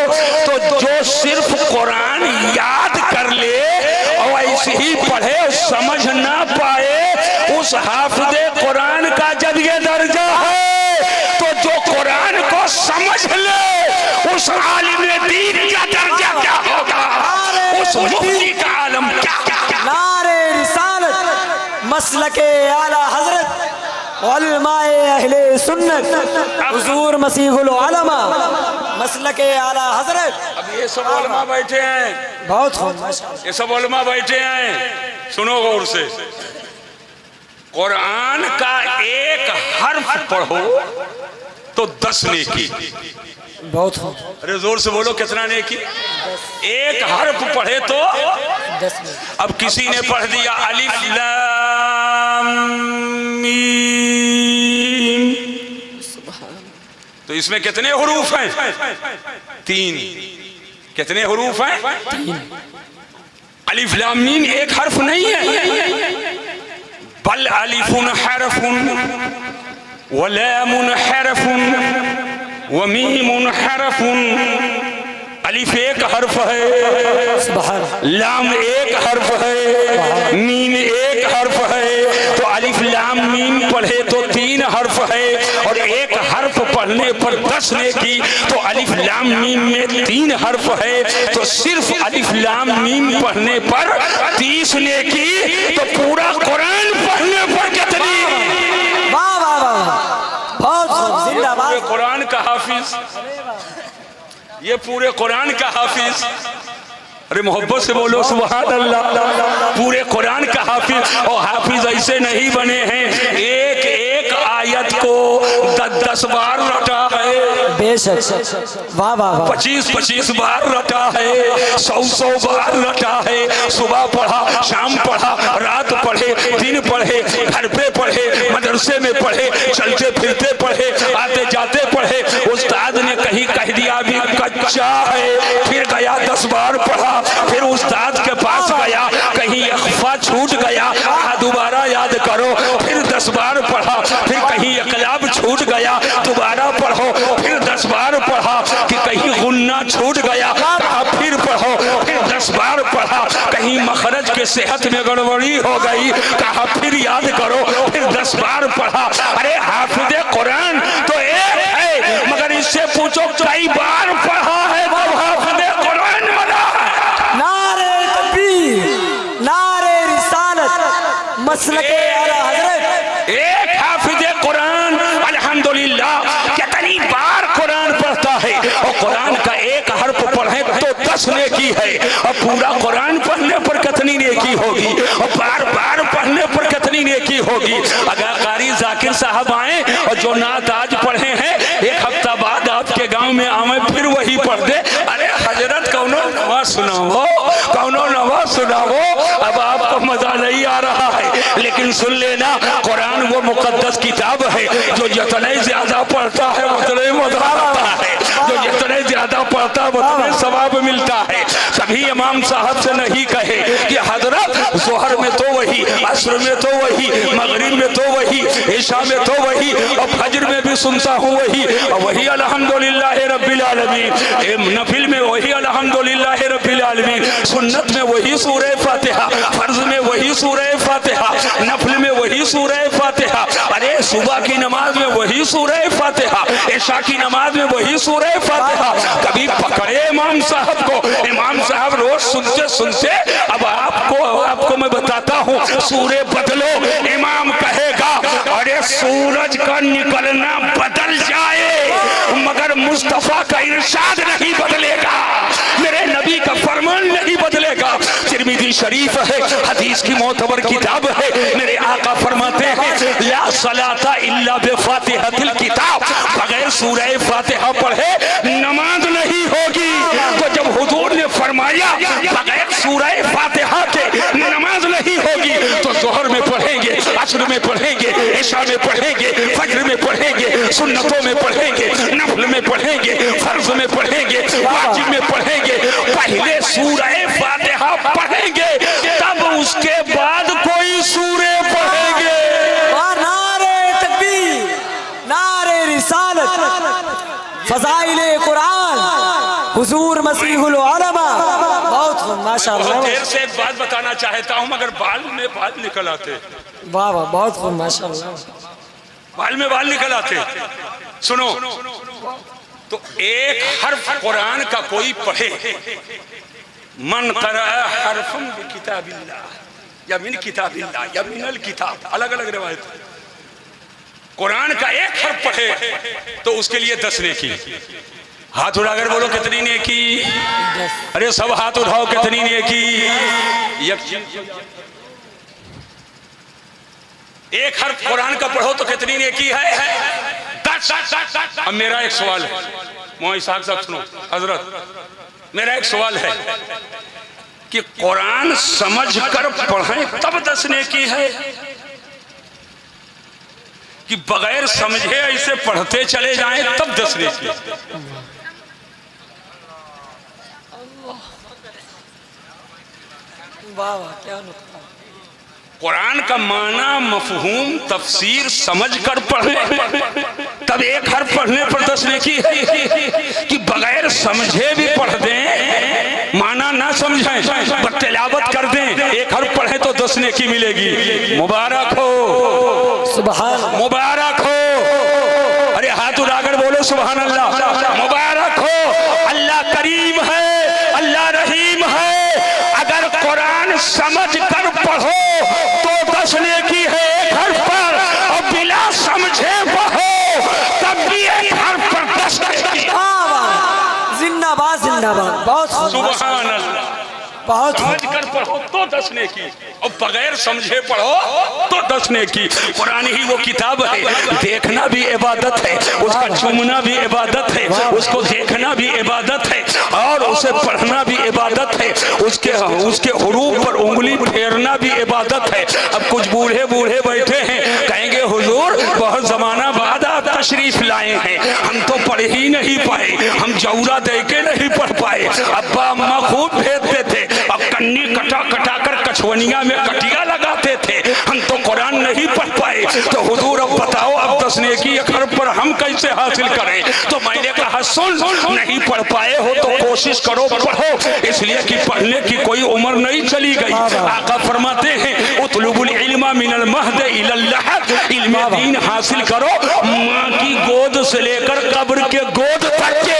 तो जो सिर्फ कुरान याद कर ले और ऐसे ही पढ़े समझ ना पाए, उस हाफिज़े कुरान का जब ये दर्जा है, तो जो कुरान को समझ ले उस आलिमे दीन का दर्जा क्या होगा, उस मुफ्ती का आलम क्या। नारे रिसालत, मसलके आला हजरत, उलमाए अहले सुन्नत, हुजूर मसीहुल उलमा, मसलके आला हजरत। अब ये सब उलमा बैठे हैं, बहुत खूब, ये सब उलमा बैठे हैं, सुनो गौर से। कुरान का एक हर्फ पढ़ो तो 10 नेकी। बहुत खूब, अरे जोर से बोलो, कितना नेकी? एक हर्फ पढ़े तो 10। अब किसी ने पढ़ दिया अलिफ लाम मीम, तो इसमें कितने हुरूफ हैं? 3। कितने हुरूफ हैं? 3। अलिफ लाम मीम एक हर्फ नहीं है, बल अलिफुन हरफुन व लामुन हरफुन व मीमुन हरफुन। अलिफ एक हर्फ है, लाम एक हर्फ है, मीम एक हर्फ है। तो अलिफ लाम मीम पढ़े तो 3 हर्फ है, और एक हर्फ पढ़ने पर 10 नेकी। तो अलिफ लाम मीम में 3 हर्फ है, तो सिर्फ अलिफ लाम मीम पढ़ने पर 30 नेकी। तो पूरा कुरान पढ़ने पर कितनी? वाह वाह वाह, बहुत खूब, जिंदाबाद। कुरान का हाफिज, ये पूरे कुरान का हाफिज। अरे मोहब्बत से बोलो सुभान अल्लाह। पूरे कुरान का हाफिज। और हाफिज ऐसे नहीं बने हैं, एक एक आयत को 10-10 बार रटा है, बेशक, वाह वाह वाह, 25-25 बार रटा है, 100-100 बार रटा है। सुबह पढ़ा, शाम पढ़ा, रात पढ़े, दिन पढ़े, घर पे पढ़े, मदरसे में पढ़े, चलते फिरते पढ़े, आते जाते पढ़े। उस्ताद ने कहीं कह दिया भी कच्चा है, फिर गया 10 बार पढ़ा, फिर उस्ताद के पास गया, कहीं अख्फा छूट गया, दोबारा याद करो, फिर 10 बार पढ़ा, फिर कहीं इकलाब छूट गया, दोबारा पढ़ो, फिर 10 बार पढ़ा, कि कहीं गुन्ना छूट गया, कहा फिर पढ़ो, फिर 10 बार पढ़ा, कहीं मखरज के सेहत में गड़बड़ी हो गई, कहा फिर याद करो, फिर 10 बार पढ़ा। अरे हाफिज़े कुरान तो एक है, मगर इससे पूछो कई बार पढ़ा है तब हाफिज़े कुरान बना है। नारे तकबीर, नारे रिसालत, मसलके आला हजरत। एक हाफिज़े कुरान अल्हम्दुलिल्लाह कितनी बार कुरान पढ़ता है, और कुरान का एक हर्फ पढ़े तो 10 नेकी है, और पूरा कुरान पढ़ने पर कितनी नेकी होगी, और बार बार पढ़ने पर कितनी नेकी होगी। अगर कारी जाकिर साहब आए और जो नात आज पढ़े हैं, 1 हफ्ता बाद आपके गांव में आवे फिर वही पढ़ दे, अरे हजरत कौनो नवा सुनाओ, कौनो नवा सुनाओ। अब आपको मजा नहीं आ रहा है, लेकिन सुन लेना, कुरान वो मुकद्दस किताब है जो जितने ज्यादा पढ़ता है उतने मजा आता है, जो जितने ज्यादा पढ़ता है उतने सवाब मिलता है। सभी इमाम साहब से नहीं कहे कि हजरत जोहर में तो वही, असर में तो वही, मगरिब में तो वही, इशा में तो वही, और फजर में भी सुनता हूँ वही, और वही अल्हम्दुलिल्लाह रब्बिल आलमीन, नफिल में वही अल्हम्दुलिल्लाह रब्बिल आलमीन, सुन्नत में वही सूरह फातिहा, फर्ज में वही सूरह फातिहा, नफल में वही सूरह फातिहा। अरे सुबह की नमाज में वही सूरह फातिहा, इशा की नमाज में वही सूरह फातिहा। कभी पकड़े इमाम साहब को, इमाम साहब रोज सुनते सुनते, अब आपको मैं बताता हूँ, सूरह बदलो, इमाम कहेगा अरे सूरज का निकलना बदल जाए मगर मुस्तफा का इरशाद नहीं बदलेगा, मेरे नबी का फरमान नहीं बदलेगा। तिरमिज़ी शरीफ है, हदीस की मोतबर किताब है, मेरे आका फरमाते हैं ला सलाता इल्ला बिफातिहतिल किताब, बगैर सूरह फातिहा पढ़े नमाज नहीं होगी। तो जब हुजूर ने फरमाया बगैर सूरह फातिहा के नमाज नहीं होगी, तो ज़ोहर में पढ़ेंगे, असर में पढ़ेंगे, इशा में पढ़ेंगे, फज्र में पढ़ेंगे, सुन्नतों में पढ़ेंगे, नफल में पढ़ेंगे, फर्ज में पढ़ेंगे, वाजिब में पढ़ेंगे। पहले सूरह फातिहा पढ़ेंगे, तब उसके बाद कोई सूरह पढ़ेंगे। नारे तकबीर, नारे रिसालत, फज़ाइले कुरान, हुजूर मसीहुल उलमा। बहुत माशाअल्लाह। देर से एक बात बताना चाहता हूँ, मगर बाल में बाल निकल आते। वाह वाह, बहुत खूब माशाअल्लाह। बाल में बाल निकल आते। सुनो, तो एक हर्फ कुरान का कोई पढ़े, मन क़रा हरफन बि किताबिल्लाह या मिन किताबिल्लाह या मिनल किताब, अलग अलग रिवायत। कुरान का एक हर्फ पढ़े तो उसके लिए 10 नेकी। हाथ उठाकर बोलो कितनी नेकी? अरे सब हाथ उठाओ, कितनी नेकी? एक हर्फ कुरान का पढ़ो तो कितनी नेकी है? 10। अब मेरा एक सवाल है, मोहम्मद साहब सुनो, हजरत मेरा एक सवाल है कि कुरान समझ कर पढ़ें तब 10 नेकी है, कि बगैर समझे ऐसे पढ़ते चले जाएं तब 10 नेकी? वाह वाह, क्या नुक्ता। कुरान का माना मफहूम तफसीर समझ कर पढ़े तब एक हर्फ पढ़ने पर 10 नेकी है, कि बगैर समझे भी पढ़ दें, माना ना समझें पर तिलावत कर दें, एक हर्फ पढ़े तो 10 नेकी मिलेगी। मुबारक हो, सुभान, मुबारक हो। अरे हाथ उठाकर बोलो सुभान अल्लाह। मुबारक हो, अल्लाह करीम है, अल्लाह रहीम है। अगर कुरान समझ कर पढ़ो तो 10 नेकी है एक हर्फ पर, और बिना समझे पढ़ो तब भी एक हर्फ पर 10 नेकी। जिंदाबाद जिंदाबाद, बहुत सुभान अल्लाह। बहुत समझ कर पढ़ो तो 10 नेकी, और बगैर समझे पढ़ो तो 10 नेकी। कुरान ही वो किताब है, देखना भी इबादत है, उसका चूमना भी इबादत है, उसको देखना भी इबादत है, और उसे पढ़ना भी इबादत है, उसके हुरूफ पर उंगली फेरना भी इबादत है। अब कुछ बूढ़े बूढ़े बैठे हैं, कहेंगे हुजूर बहुत जमाना बाद आप तशरीफ लाए हैं, हम तो पढ़ ही नहीं पाए, हम जौरा दे के नहीं पढ़ पाए, अब्बा अम्मा खूब भेजते थे, अब कन्नी कटा कटा कर कछुवनिया में कटिया लगाते थे, हम तो कुरान नहीं पढ़ पाए। तो हुजूर अब बताओ, अब 10 नेकी एक हर्फ पर हम कैसे हासिल करें? तो मैंने कहा सुन, नहीं पढ़ पाए हो तो कोशिश करो पढ़ो, इसलिए कि पढ़ने की कोई उम्र नहीं चली गई। आका फरमाते हैं उतलुबुल इल्मा मिनल महद इलल लहद, इल्म दीन हासिल करो माँ की गोद से लेकर कब्र के गोद तक के।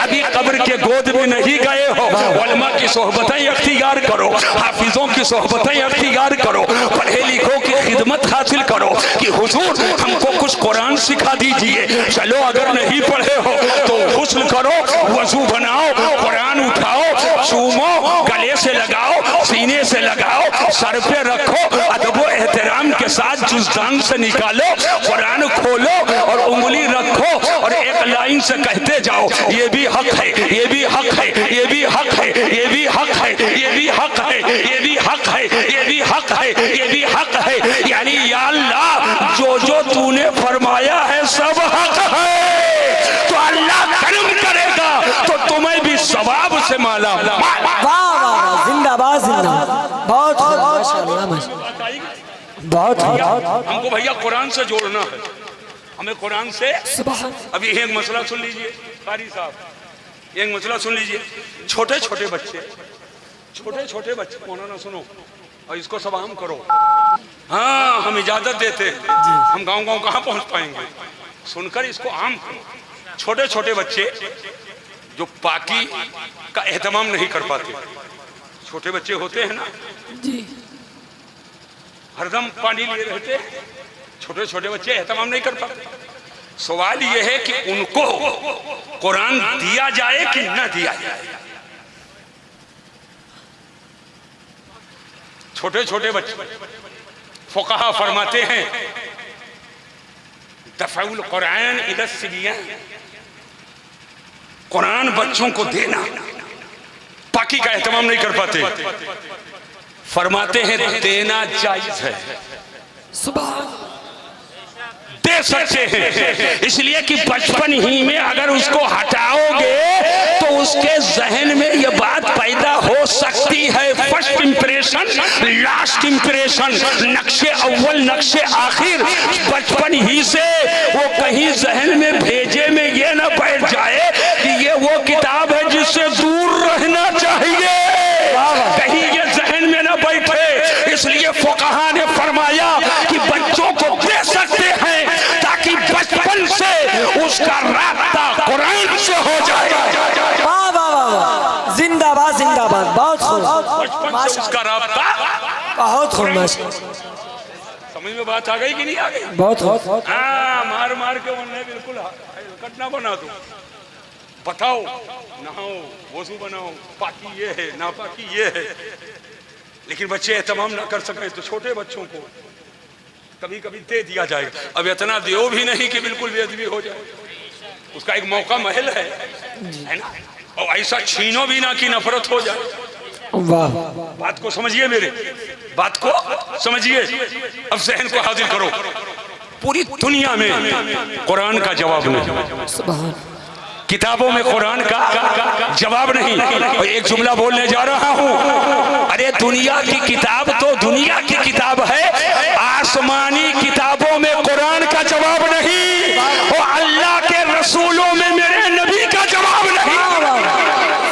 अभी कब्र के गोद में नहीं गए हो, उलमा की सोहबतें अख्तियार करो, हाफिजों की सोहबतें अख्तियार करो, पढ़े लिखो की खिदमत हासिल करो कि हुजूर हमको कुछ कुरान सिखा दीजिए। चलो अगर नहीं पढ़े हो तो गुस्ल करो, वजू बनाओ, कुरान उठाओ, चूमो, गले से लगाओ, सीने से लगाओ, सर पे रखो, अदब एहतराम के साथ जुज़दान से निकालो, कुरान खोलो और उंगली रखो और एक लाइन से कहते जाओ ये भी हक है, ये भी हक है, ये भी हक है, ये भी हक है, ये भी हक है, ये भी हक है, ये भी हक है, ये भी हक है। यानी या अल्लाह जो जो तूने फरमाया है सब हक है, तो अल्लाह करम करेगा तो तुम्हें भी सवाब से माला। वाह वाह, जिंदाबाद जिंदाबाद, बहुत माशाअल्लाह माशाअल्लाह, बहुत। हमको भैया कुरान से जोड़ना है, हमें कुरान से। अब ये एक मसला सुन लीजिए कारी साहब, एक मसला सुन लीजिए। छोटे छोटे बच्चे मौलाना सुनो और इसको सब आम करो। हाँ हम इजाजत देते हैं, हम गांव गांव कहाँ पहुंच पाएंगे, सुनकर इसको आम करो। छोटे छोटे बच्चे जो पाकी का एहतमाम नहीं कर पाते, छोटे बच्चे होते हैं ना जी, हरदम पानी लिए रहते, छोटे छोटे बच्चे एहतमाम नहीं कर पाते। सवाल यह है कि उनको कुरान दिया जाए कि न दिया जाए। छोटे छोटे बच्चे फुक़हा फरमाते हैं दफ़उल कुरान इला सिबियान, कुरान बच्चों को देना, बाकी का एहतमाम नहीं कर पाते। फरमाते हैं देना जायज है, दे सकते हैं, इसलिए कि बचपन ही में अगर उसको हटाओगे तो उसके जहन में यह बात पैदा हो सकती है, फर्स्ट इंप्रेशन लास्ट इंप्रेशन, नक्शे अव्वल नक्शे आखिर, बचपन ही से वो कहीं जहन में भेजे में ये ना बैठ जाए कि ये वो किताब है जिससे दूर रहना चाहिए, कहीं ये जहन में ना बैठे। इसलिए फुक़हा ने फरमाया कि बच्चों को दे सकते हैं ताकि बचपन से उसका रास्ता कुरान से हो जाए। वाह वाह वाह, जिंदाबाद जिंदाबाद, बहुत खूब, बचपन से उसका रास्ता बहुत खूब। समझ में बात आ गई कि नहीं आ गई? बहुत खूब। हाँ, मार मार के उन्हें बिल्कुल कटना बना दो, बताओ नहाओ वजू बनाओ, पाकी ये है ना पाकी ये है, लेकिन बच्चे एहतमाम ना कर सके तो छोटे बच्चों को कभी कभी दे दिया जाएगा। अब इतना दो भी नहीं कि बिल्कुल बेअदबी हो जाए, उसका एक मौका महल है ना, और ऐसा छीनो भी ना कि नफरत हो जाए। वाह, बात को समझिए, मेरे बात को समझिए। अब जहन को हाजिर करो, पूरी दुनिया में कुरान का जवाब नहीं, किताबों में कुरान का जवाब नहीं। और एक जुमला बोलने जा रहा हूं, अरे दुनिया की किताब तो दुनिया की किताब है, आसमानी किताबों में कुरान का जवाब नहीं, और अल्लाह के रसूलों में मेरे नबी का जवाब नहीं।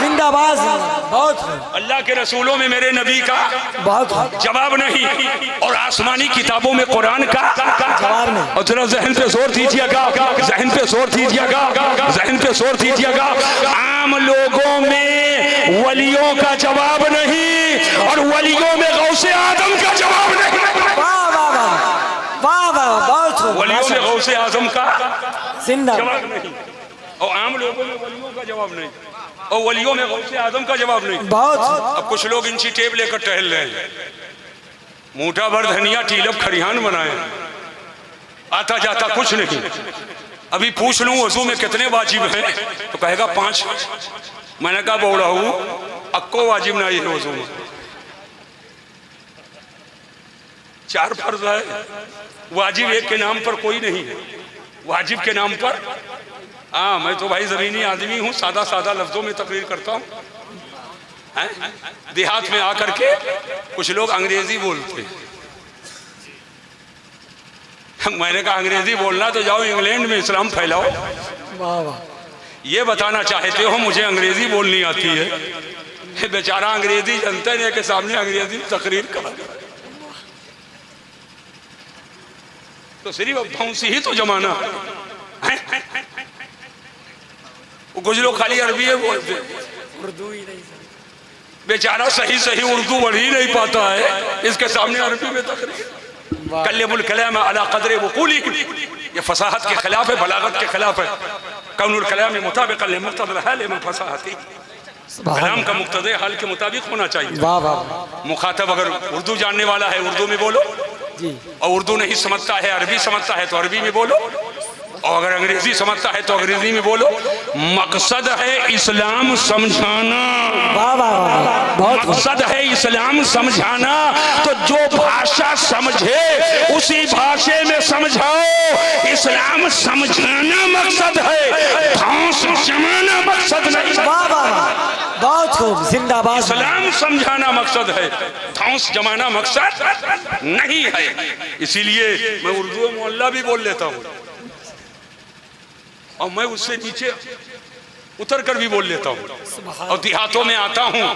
जिंदाबाद, बहुत अल्लाह के रसूलों में मेरे नबी का बहुत जवाब नहीं, और आसमानी किताबों में कुरान का जवाब नहीं। और जरा जहन पे जोर दीजिएगा, जहन पे जोर दीजिएगा, जहन पे जोर दीजिएगा। आम लोगों में वलियों का जवाब नहीं, और वलियों में गौसे आदम का जवाब नहीं। वाह वाह वाह वाह वाह, बहुत खूब। वलियों में गौसे आदम का जिंदाबाद, जवाब नहीं, और आम लोगों में वलियों का जवाब नहीं, और वलियों में गौसे आदम का जवाब नहीं। बहुत। अब कुछ लोग इंची टेप लेकर टहल रहे हैं, मूठा भर धनिया टीलब खरिहान बनाए, आता जाता कुछ नहीं। अभी पूछ लूं वजू में कितने वाजिब हैं तो कहेगा 5। मैंने कहा बोला हूं अक्को वाजिब ना है वजू में, 4 फर्ज है, वाजिब एक के नाम पर कोई नहीं है, वाजिब के नाम पर। हाँ, मैं तो भाई जमीनी आदमी हूँ, सादा सादा लफ्जों में तकरीर करता हूँ। देहात में आकर के कुछ लोग अंग्रेजी बोलते हैं, मैंने कहा अंग्रेजी बोलना तो जाओ इंग्लैंड में इस्लाम फैलाओ। वाह वाह, ये बताना चाहते हो मुझे अंग्रेजी बोलनी आती है, बेचारा अंग्रेजी जनता ने के सामने अंग्रेजी तकरीर कर, तो सिर्फ भौंसी ही तो जमाना है। कुछ लोग खाली अरबी है बोलते, उर्दू ही नहीं, बेचारा सही सही उर्दू बढ़ ही नहीं पाता है, इसके सामने अरबी में तकरीर। कल्लमुल कलाम अला क़द्र वक़ूली, ये फसाहत के खिलाफ है, बलागत के खिलाफ है। कौनुल कलाम मुताबिक़ लिमुक़्तदल हाल में फसाहती, कलाम का मुक़्तदे हाल के मुताबिक होना चाहिए। वाह वाह, मुखातब अगर उर्दू जानने वाला है उर्दू में बोलो जी, और उर्दू नहीं समझता है अरबी समझता है तो अरबी में बोलो, और अगर अंग्रेजी समझता है तो अंग्रेजी में बोलो। मकसद है इस्लाम समझाना, वाह वाह वाह, बहुत मकसद है इस्लाम समझाना, तो जो भाषा समझे उसी भाषा में समझाओ। इस्लाम समझाना मकसद है, धौंस जमाना मकसद नहीं। वाह वाह, बहुत खूब, जिंदाबाद। इस्लाम समझाना मकसद है, धौंस जमाना मकसद नहीं है। इसीलिए मैं उर्दू मोहल्ला भी बोल लेता हूँ, और मैं उससे नीचे उतर कर भी बोल लेता हूँ, और देहातों में आता हूँ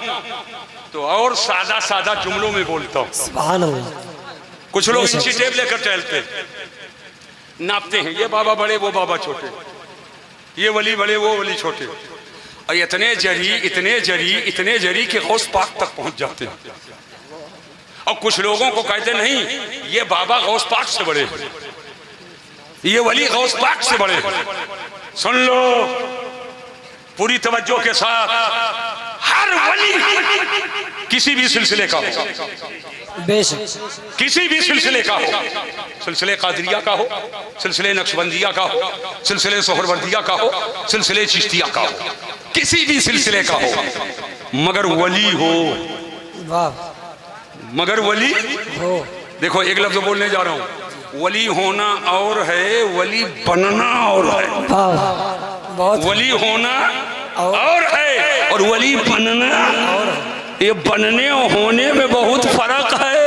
तो और सादा सादा जुमलों में बोलता हूँ। सुभान अल्लाह। कुछ लोग इंची टेप लेकर टहलते नापते हैं, ये बाबा बड़े वो बाबा छोटे, ये वली बड़े वो वली छोटे, और इतने जरी इतने जरी इतने जरी के गौस पाक तक पहुंच जाते हैं। और कुछ लोगों को कहते नहीं ये बाबा गौस पाक से बड़े, ये वली गौस पाक से बड़े। सुन लो पूरी तवज्जो के साथ, हर वली किसी भी सिलसिले का हो, बेशक किसी भी सिलसिले का हो, सिलसिले कादरिया का हो, सिलसिले नक्शबंदिया का हो, सिलसिले सोहरवर्दिया का हो, सिलसिले चिश्तिया का हो, किसी भी सिलसिले का हो, मगर वली हो, वाह, मगर वली हो। देखो एक लफ्ज बोलने जा रहा हूँ, वली होना और है, वली बनना और है। वाह, बहुत वली होना और है और वली बनना, ये बनने और होने में बहुत फर्क है।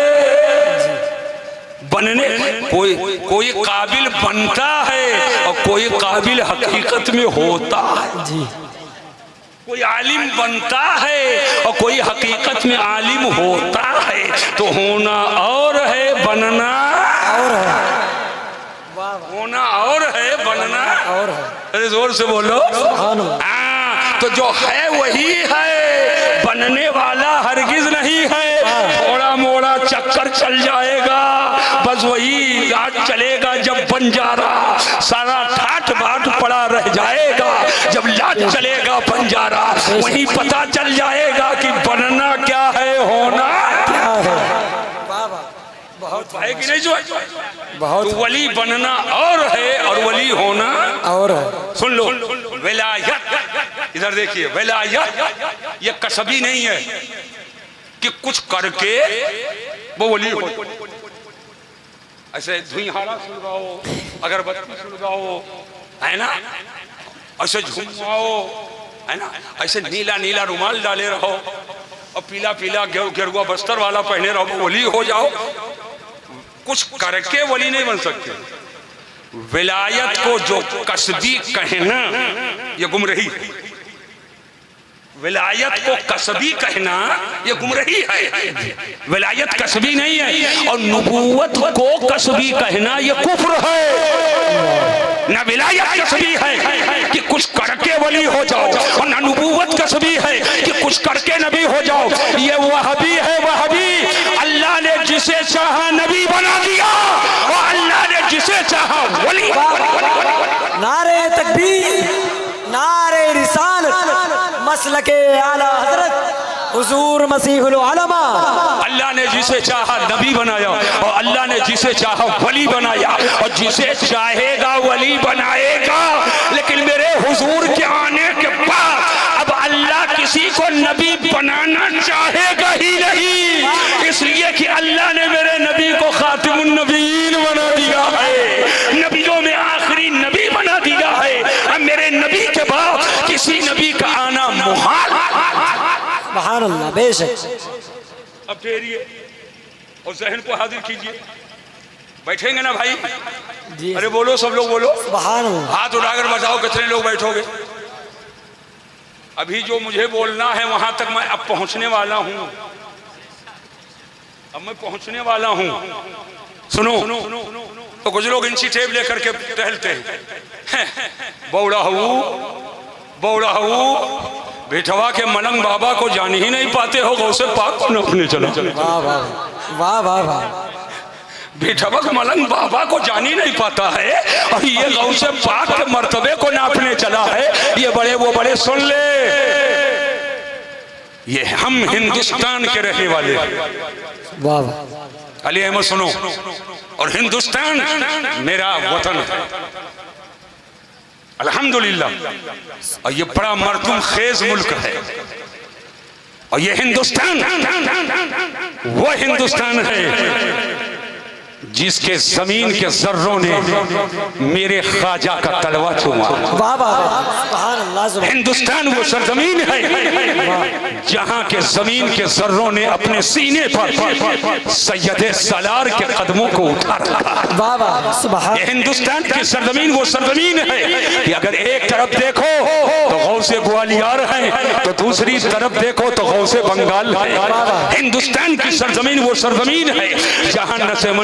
बनने कोई काबिल बनता है और कोई काबिल हकीकत में होता है जी। कोई आलिम बनता है और कोई हकीकत में आलिम होता है। तो होना और है, बनना और है, होना और है, बनना और है। अरे जोर से बोलो। सुभान अल्लाह। हाँ, तो जो है वही है, बनने वाला हरगिज नहीं है। थोड़ा मोड़ा चक्कर चल जाएगा, बस वही राज चलेगा जब बंजारा, सारा ठाट बाट पड़ा रह जाएगा जब लाट चलेगा बंजारा। वही पता चल जाएगा कि बनना क्या है, होना क्या है। वाह वाह, बहुत है कि नहीं। जो बहुत तो वली बनना और है और वली होना और है। सुन लो, विलायत इधर देखिए, विलायत ये कसबी नहीं है कि कुछ करके वो वली हो। ऐसे धुइहारा सुलगाओ, अगरबत्ती सुलगाओ, है ना, ऐसे झुमवाओ, है ना, ऐसे नीला नीला रुमाल डाले रहो और पीला पीला गेरुआ बस्तर वाला पहने रहो, वली हो जाओ। कुछ करके वली नहीं बन सकते। विलायत को जो कसबी कहना ये गुमराही है। विलायत को कसबी कहना ये गुमराही है। विलायत कसबी नहीं है और नबूवत को कसबी कहना ये कुफ्र है। ना विलायत कसबी है कि कुछ करके वली हो जाओ और ना नबूवत कसबी है कि कुछ करके नबी हो जाओ। ये वहबी है, वहबी। अल्लाह ने जिसे चाहा नबी बना दिया और अल्लाह ने जिसे चाहा वली। नारे तकबीर, नारे रिसालत, मसलके आला हजरत हुजूर मसीहुल उलमा। अल्लाह ने जिसे चाहा नबी बनाया और अल्लाह ने जिसे चाहा वली बनाया और जिसे चाहेगा वली बनाएगा। लेकिन मेरे हुजूर के आने के बाद अब अल्लाह किसी को नबी बनाना चाहेगा ही नहीं, इसलिए कि अल्लाह ने मेरे नबी को खातिमुन नबीयीन बना दिया है, नबियों में आखिरी नबी बना दिया है। अब मेरे नबी के बाद किसी नबी का आना मुहाल। सुभान अल्लाह, बेशक। अब ठहरिए और जहन को हाजिर कीजिए। बैठेंगे ना भाई? जी। अरे बोलो, सब लोग बोलो। सुभान अल्लाह। हाथ उठाकर बताओ कितने लोग बैठोगे? अभी जो मुझे बोलना है वहां तक मैं अब पहुंचने वाला हूं। अब मैं पहुंचने वाला हूं। सुनो, तो कुछ लोग इंची टेप लेकर के टहलते हैं। बौड़ा हूँ बेटवा के मलंग बाबा को जान ही नहीं पाते हो, गौसे पाक को नपने चलो। वाह वाह वाह वाह वाह। बेटवा के मलंग बाबा को जान ही नहीं पाता है और ये गौसे पाक के मर्तबे को नापने चला है। ये बड़े वो बड़े, सुन ले, ये हम हिंदुस्तान के रहने वाले। वाह वाह। अली अहमद सुनो, और हिंदुस्तान मेरा वतन है अल्हम्दुलिल्लाह। और ये बड़ा मरदूम खेज मुल्क है और ये हिंदुस्तान वो हिंदुस्तान है जिसके जमीन के जर्रों ने मेरे ख्वाजा का तलवा चूमा। वाह वाह, सुभान अल्लाह। हिंदुस्तान वो सरजमीन है जहां के जमीन के जर्रों ने अपने सीने पर सैयदे सलार के कदमों को उठा रखा। वाह वाह, सुभान। हिंदुस्तान की सरजमीन वो सरजमीन है कि अगर एक तरफ देखो तो गौसे ग्वालियर है, तो दूसरी तरफ देखो तो गौसे बंगाल है। हिंदुस्तान की सरजमीन वो सरजमीन है जहां नसीम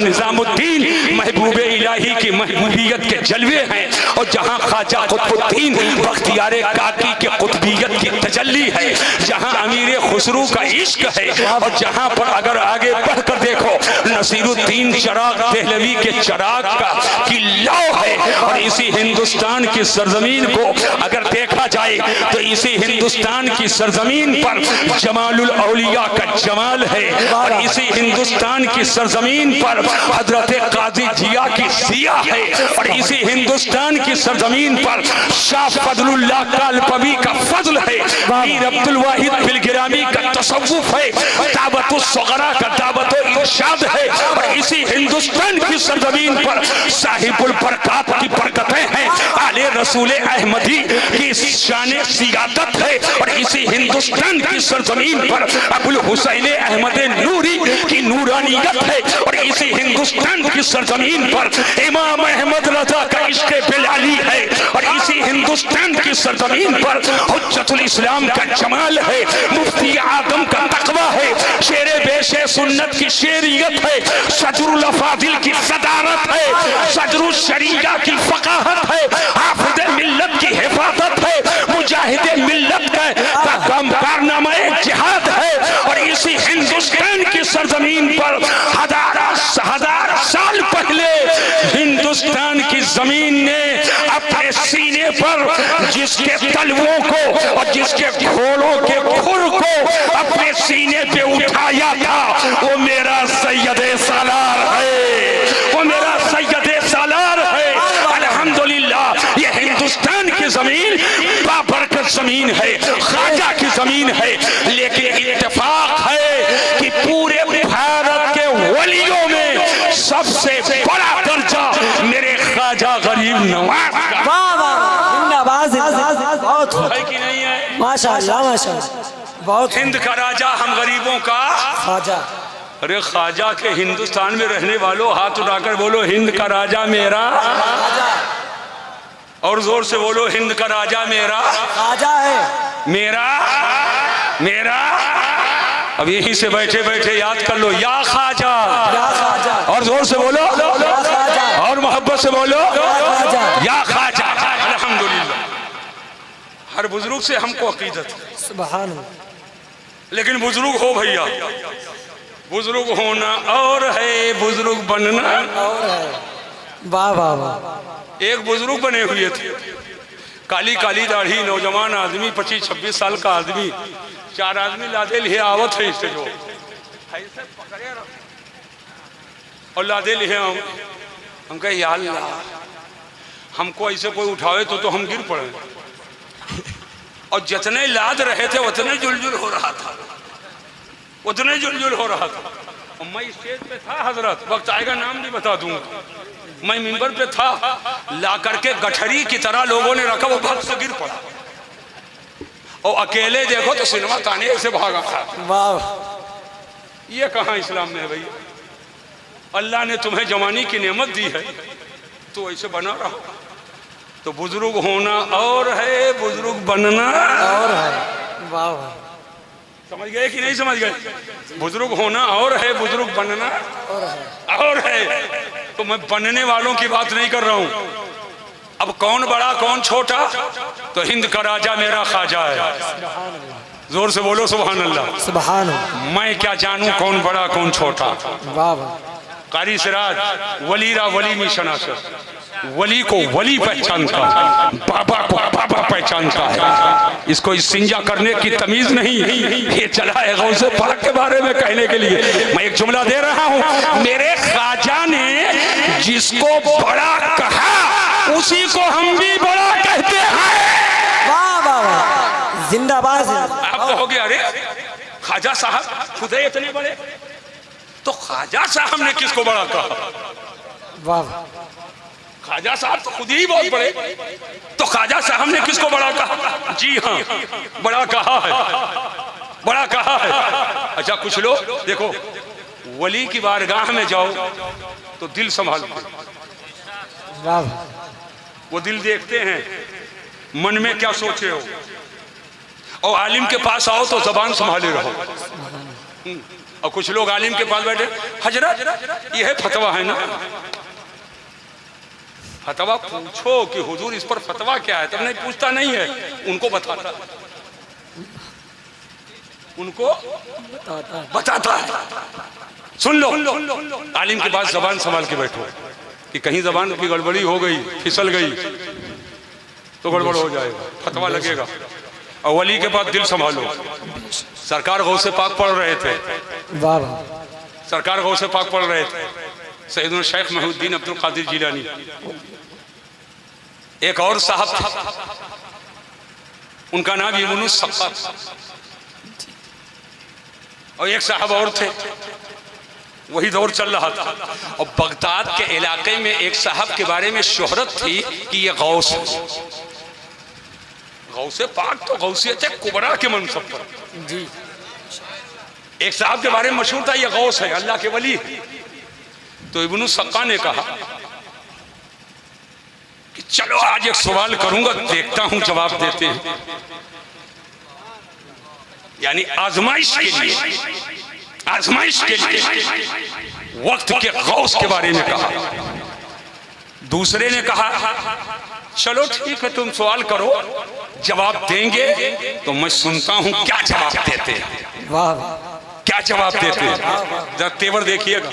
नसीरुद्दीन महबूब इलाही की महबूबियत के जलवे हैं, और जहाँ ख्वाजा कुतुबुद्दीन बख्तियार काकी के कुतुबियत की तजल्ली है, जहाँ अमीर खुसरू का इश्क है, और जहाँ पर अगर आगे बढ़कर देखो नसीरुद्दीन चिराग देहलवी के चिराग का की लौ है। और इसी हिंदुस्तान की सरजमीन को अगर देखा जाए तो इसी हिंदुस्तान की सरजमीन पर जमालुल औलिया का जमाल है, और इसी हिंदुस्तान की सरजमीन पर हजरत काजी जिया की जिया है, और इसी हिंदुस्तान की सरजमीन पर शाह फजलुल्लाह कालपवी का फजल है, मीर अब्दुल वाहिद बिलगिरामी का तसव्वुफ है, दावतुस सगरा का दावतो इरशाद है, और इसी हिंदुस्तान की सरजमीन पर साहिबुल बरकात की बरकतें हैं, आले रसूल अहमदी की शान सियादत है, और इसी हिंदुस्तान की सरजमीन पर अबुल हुसैन अहमद नूरी की नूरानियत है, और इसी हिंदुस्तान की सरजमीन पर इमाम अहमद रजा का इश्क बिलाली है, और इसी हिंदुस्तान की सरजमीन पर हुज्जतुल इस्लाम का जमाल है, मुफ्ती आदम का तकवा है, शेरे बेशे सुन्नत की शेरियत है, सदरुल अफादिल की सदारत है, सदरुल शरीया की फकाहत है, हाफिज मिल्लत की हिफाजत है, मुजाहिद मिल्लत का कारनामा जिहाद है, और इसी हिंदुस्तान की सरजमीन पर हजार साल पहले हिंदुस्तान की जमीन ने अपने सीने पर जिसके तलवों को और जिसके घोड़ों के खुर को अपने सीने पे उठाया था, वो मेरा सैयदे सालार है, वो मेरा सैयदे सालार है। अल्हम्दुलिल्लाह ये हिंदुस्तान की जमीन बाबरकत जमीन है, ख्वाजा की जमीन है, लेकिन इत्तेफाक है कि पूरे भारत के वलियों में सबसे बड़ा दर्जा मेरे ख्वाजा गरीब नवाज का। वाह वाह, जिंदाबाद जिंदाबाद, बहुत है कि नहीं है? माशाअल्लाह माशाअल्लाह, बहुत। हिंद का राजा हम गरीबों का ख्वाजा। अरे ख्वाजा के हिंदुस्तान में रहने वालों हाथ उठाकर बोलो हिंद का राजा मेरा, और जोर से बोलो हिंद का राजा मेरा ख्वाजा है, मेरा मेरा। अब यहीं से बैठे बैठे याद कर लो या ख्वाजा, या ख्वाजा, और जोर से बोलो या ख्वाजा, और मोहब्बत से बोलो ख्वाजा, या ख्वाजा। अल्हम्दुलिल्लाह हर बुजुर्ग से हमको अकीदत है, सुभान अल्लाह। लेकिन बुजुर्ग हो भैया, बुजुर्ग होना और है बुजुर्ग बनना और है। वाह वाह वाह। एक बुजुर्ग बने हुए थे, काली काली दाढ़ी, नौजवान आदमी, 25-26 साल का आदमी, 4 आदमी लादे लिए आवत है इससे जो और लादे लिए हम कहे या अल्लाह हमको ऐसे कोई उठावे तो हम गिर पड़े, और जितने लाद रहे थे उतने जुलजुल हो रहा था, उतने जुलजुल हो रहा था। और मैं स्टेज पे था हजरत, वक्त आएगा नाम नहीं बता दूंगा, मैं मिंबर पे था, ला करके गठरी की तरह लोगों ने रखा, वो भक्त से गिर पड़ा, और अकेले देखो तो सिनेमा ताने से भागा था। वाह, ये कहाँ इस्लाम में है भैया? अल्लाह ने तुम्हें जवानी की नेमत दी है तो ऐसे बना रहो। तो बुजुर्ग होना और है, बुजुर्ग बनना और है। वाह वाह, समझ गए कि नहीं समझ गए? बुजुर्ग होना और है, बुजुर्ग बनना और है। तो मैं बनने वालों की बात नहीं कर रहा हूं। अब कौन बड़ा कौन छोटा? तो हिंद का राजा मेरा ख्वाजा है। जोर से बोलो सुभान अल्लाह। सुभान अल्लाह। मैं क्या जानूं कौन बड़ा कौन छोटा? वाह वाह। कारी सिराज वलीरा वली में शनासर, वली को वली पहचानता है, बाबा को बाबा पहचानता है। इसको इस्तिंजा करने की तमीज नहीं, ये चला है गौसे पाक के बारे में कहने के लिए। मैं एक जुमला दे रहा हूँ, मेरे ख्वाजा ने जिसको बड़ा कहा उसी को हम भी बड़ा कहते हैं। वाह वाह वाह, जिंदाबाद। आप कहोगे अरे ख्वाजा साहब खुद ही इतने बड़े, तो ख्वाजा साहब ने किसको बड़ा कहा? वाह, ख्वाजा साहब तो खुद ही बहुत बड़े, तो ख्वाजा साहब ने किसको बड़ा कहा? जी हाँ, बड़ा कहा है, बड़ा कहा है। अच्छा कुछ लोग देखो, वली की बारगाह में जाओ तो दिल संभालो, वो दिल देखते हैं मन में क्या सोचे हो, और आलिम के पास आओ तो जबान संभाले रहो, और कुछ लोग आलिम के पास बैठे, हजरत ये है फतवा है ना, फतवा पूछो कि हुजूर इस पर फतवा क्या है, तब नहीं पूछता नहीं है, उनको बताता, उनको बताता है। सुन लो, आलिम के पास जबान संभाल के बैठो कि कहीं जबान की गड़बड़ी हो गई, फिसल गई तो गड़बड़ हो जाएगा, फतवा लगेगा। और वली के पास दिल संभालो। सरकार गौसे पाक पढ़ रहे थे, वाह वाह, सरकार गौसे पाक पढ़ रहे थे, सैयदना शेख महउद्दीन अब्दुल कादिर जिलानी। एक और साहब थे, उनका नाम यूनुस सक्का, और एक साहब और थे, वही दौर चल रहा था। और बगदाद के इलाके में एक साहब के बारे में शोहरत थी कि ये गौस है, गौसे पाक तो गौसियत कुबरा के मनसब पर जी। एक साहब के बारे में मशहूर था ये गौस है, अल्लाह के वली। तो इब्न सक्का ने कहा कि चलो आज एक सवाल करूंगा, देखता हूं जवाब देते हैं, यानी आजमाइश के लिए, आजमाइश के लिए वक्त के गौस के बारे में कहा। दूसरे ने कहा चलो ठीक है तुम सवाल करो, जवाब देंगे तो मैं सुनता हूं क्या जवाब देते हैं। वाह, क्या जवाब देते हैं, जरा तेवर देखिएगा।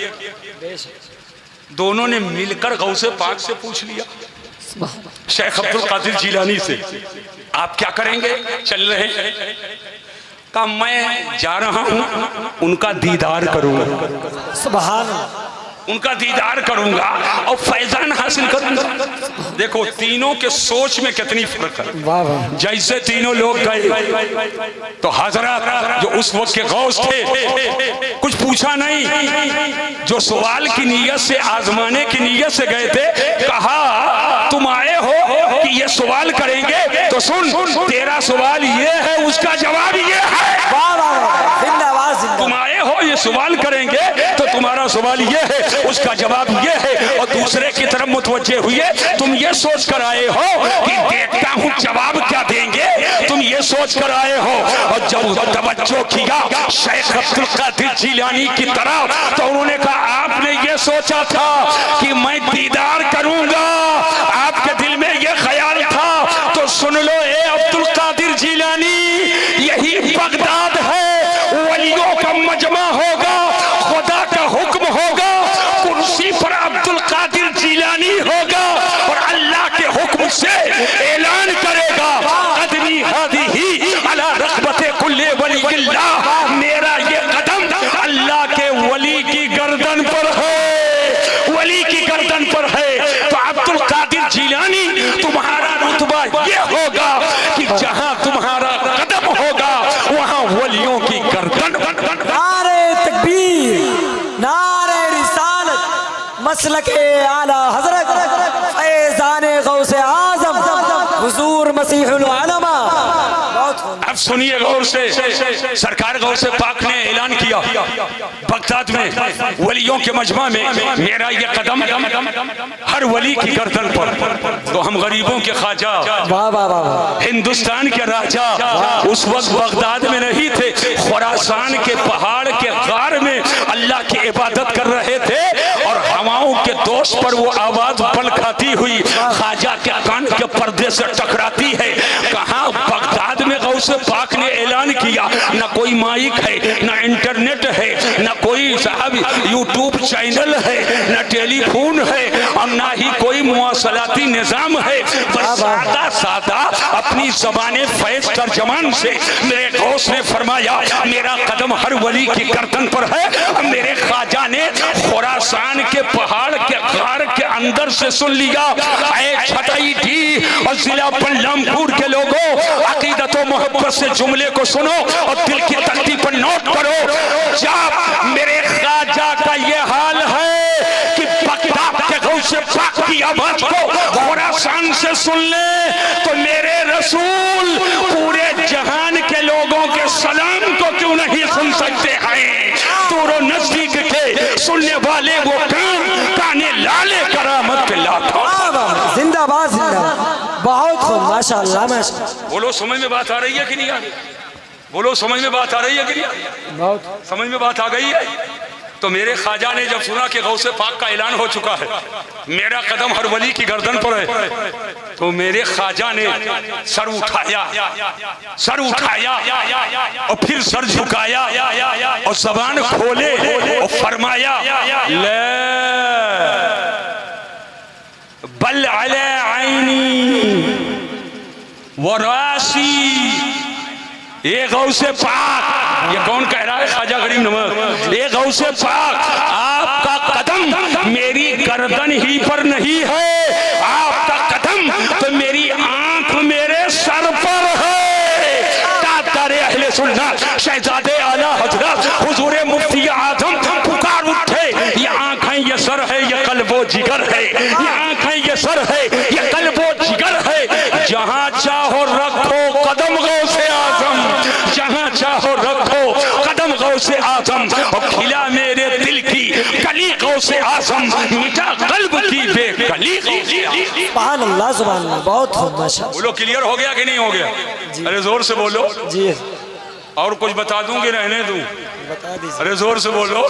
दोनों ने मिलकर गौसे पाक से पूछ लिया, शेख अब्दुल कादिर जिलानी से, आप क्या करेंगे, चल रहे हैं? कहा मैं जा रहा हूं, उनका दीदार करूंगा, सुभान अल्लाह, उनका दीदार करूंगा और फैजान हासिल करूंगा। देखो तीनों के सोच में कितनी फर्क है। वाह वाह, जैसे तीनों लोग गए तो हजरत जो उस वक्त के गौस थे कुछ पूछा नहीं, जो सवाल की नीयत से, आजमाने की नीयत से गए थे, कहा तुम आए हो कि ये सवाल करेंगे तो सुन, तेरा सवाल ये है, उसका जवाब ये है। वाह वाह वाह, जिंदाबाद जिंदाबाद। तुम आए हो ये सवाल करेंगे तो तुम्हारा सवाल ये है, उसका जवाब ये है, और दूसरे की तरफ मुतवज्जे हुए तुम ये सोच कर आए हो कि देखता हूँ जवाब क्या देंगे, तुम ये सोच कर आए हो। और जब तवज्जो किया शेख अब्दुल कादिर जिलानी की तरफ तो उन्होंने कहा आपने ये सोचा था कि मैं दीदार करूंगा, आपके दिल में ये ख्याल था, तो सुन लो ए अब्दुल कादिर जिलानी, यही बगदाद है, वलियों का मजमा होगा, खुदा का हुक्म होगा, कुर्सी पर अब्दुल कादिर जिलानी होगा और अल्लाह के हुक्म से ऐलान करेगा कदमी हादिही अला रग़बते कुल्ले वलिय्यिल्लाह, मेरा ये कदम अल्लाह के वली की गर्दन पर है, वली की गर्दन पर है। तो अब्दुल कादिर जिलानी तुम्हारा रुतबा ये होगा कि जहां तुम्हारा कदम होगा वहां वलियों की गर्दन। नारे तकबीर, नारे रिसालत, मसलके आला हजरत फैज़ाने गौसे आज़म हुजूर मसीहुल उलमा। अब सुनिए गौर से, सरकार गौसे पाक ने ऐलान किया बगदाद में वलियों के मजमा में, मेरा ये कदम हर वली की गर्दन पर। तो हम गरीबों के ख्वाजा, वाह वाह वाह, हिंदुस्तान के राजा उस वक्त बगदाद में नहीं थे, खुरासान के पहाड़ के गार में अल्लाह की इबादत कर रहे थे, और हवाओं के दोष पर वो आवाज पल खाती हुई ख्वाजा के कान के पर्दे से टकराती है। कहाँ बगदाद में गौसे पाक ने ऐलान किया, न कोई माइक है, न इंटरनेट है, न कोई साहब यूट्यूब चैनल है, न टेलीफोन है, और न ही कोई मुवासलाती निजाम है, बस सादा सादा अपनी ज़बाने फैज़ तर्जमान से मेरे गौस ने फरमाया मेरा कदम हर वली की गर्दन पर है। मेरे ख्वाजा ने खुरासान के पहाड़ के गार के अंदर से सुन लिया, ऐ छतई डी और जिला बल्लमपुर के लोगों, अकीदत और मोहब्बत से जुमले को सुनो और दिल की तख्ती पर नोट करो। जब मेरे ख्वाजा का ये हाल है कि बगदाद के गौसे पाक की आवाज को खुरासान से सुन ले, तो मेरे रसूल पूरे जहान के लोगों के सलाम को क्यों नहीं सुन सकते हैं। दूर नजदीक के सुनने वाले वो काने लाले करामत के लाखों। जिंदाबाद जिंदाबाद, बहुत खूब, माशाअल्लाह माशाअल्लाह। बोलो समझ में बात आ रही है कि नहीं आ रही? बोलो समझ में बात आ रही है कि बहुत समझ में बात आ गई है? तो मेरे ख्वाजा ने जब सुना कि गौसे पाक का ऐलान हो चुका है, मेरा कदम हर वली की गर्दन पर है, तो मेरे ख्वाजा ने सर उठाया और फिर सर झुकाया और ज़बान खोले और फरमाया ले बल अला आईनी व रासी। ये गौसे पाक, ये कौन कह रहा है? ख्वाजा गरीब नवाज। ये गौसे पाक, आपका कदम मेरी गर्दन ही पर नहीं है, आपका कदम तो मेरी आंख मेरे सर पर है। तातारे अहले सुन्नत शहजादे आला हजरत हुजूर मुफ्ती आजम पुकार उठे, ये आंखें ये सर है, ये कल्बो जिगर है, ये आंखें ये सर है, ये कल्बो जिगर है। जहां चाहो रखो कदम गौसे आजम, जहां चाहो रखो कदम गौसे आजम, और खिला मेरे दिल की कली गौसे आजम, मिटा कल्ब की बेकली गौसे आजम। सुभान अल्लाह सुभान अल्लाह, बहुत खूब माशाअल्लाह। बोलो क्लियर हो गया कि नहीं हो गया? अरे जोर से बोलो। जी और कुछ बता दूं कि रहने दूं? बता दीजिए। अरे जोर से बोलो,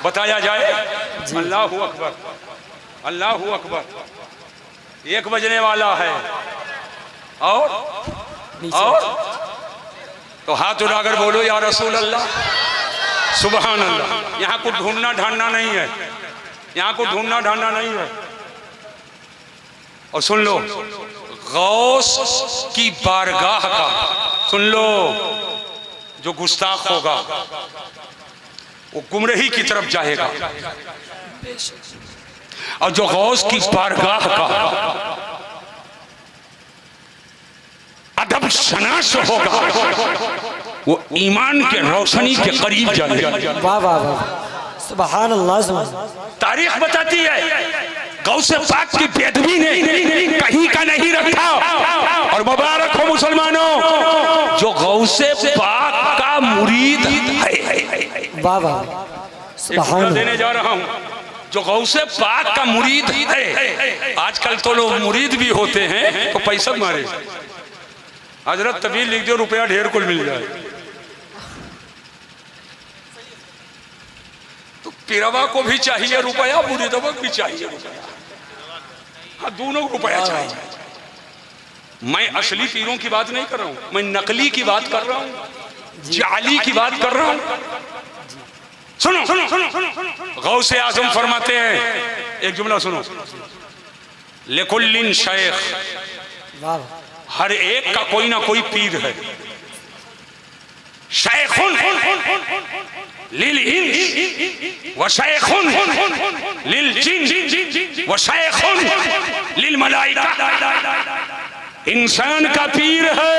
बताया जाए। अल्लाहू अकबर, अल्लाहू अकबर। 1 बजने वाला है और तो हाथ उठाकर बोलो या रसूल अल्लाह, सुभान अल्लाह। यहाँ कुछ ढूंढना ढांडना नहीं है, यहाँ कुछ ढूंढना ढांडना नहीं है। और सुन लो, गौस की बारगाह का, सुन लो, जो गुस्ताख होगा वो गुमराही की तरफ जाएगा, और जो गौस की बारगाह का अदब शनास होगा वो ईमान के रोशनी के करीब जाएगा। वाह वाह वाह, सुभान अल्लाह सुभान अल्लाह। तारीख बताती है गौसे पाक की बेदबी ने कहीं का नहीं रखा। और मुबारक हो मुसलमानों जो गौसे पाक का मुरीद है। वाह वाह, सुभान अल्लाह। देने जा रहा हूँ जो गौसे पाक का मुरीद है। आजकल तो लोग मुरीद भी होते हैं तो पैसा मारे, हजरत तबील लिख दो, रुपया ढेर कुल मिल जाए। तो पीरवा को भी चाहिए रुपया, मुरीदवा को भी चाहिए रुपया, हाँ दोनों को रुपया चाहिए। मैं असली पीरों की बात नहीं कर रहा हूँ, मैं नकली की बात कर रहा हूँ, जाली की बात कर रहा हूँ। सुनो सुनो सुनो, गौसे आजम फरमाते हैं, एक जुमला सुनो, लेकुल्लिन शेख, वाह, हर एक का कोई ना कोई पीर है। शेखुन लिल इंस व शेखुन लिल जिन व शेखुन लिल मलाइका। इंसान का पीर है,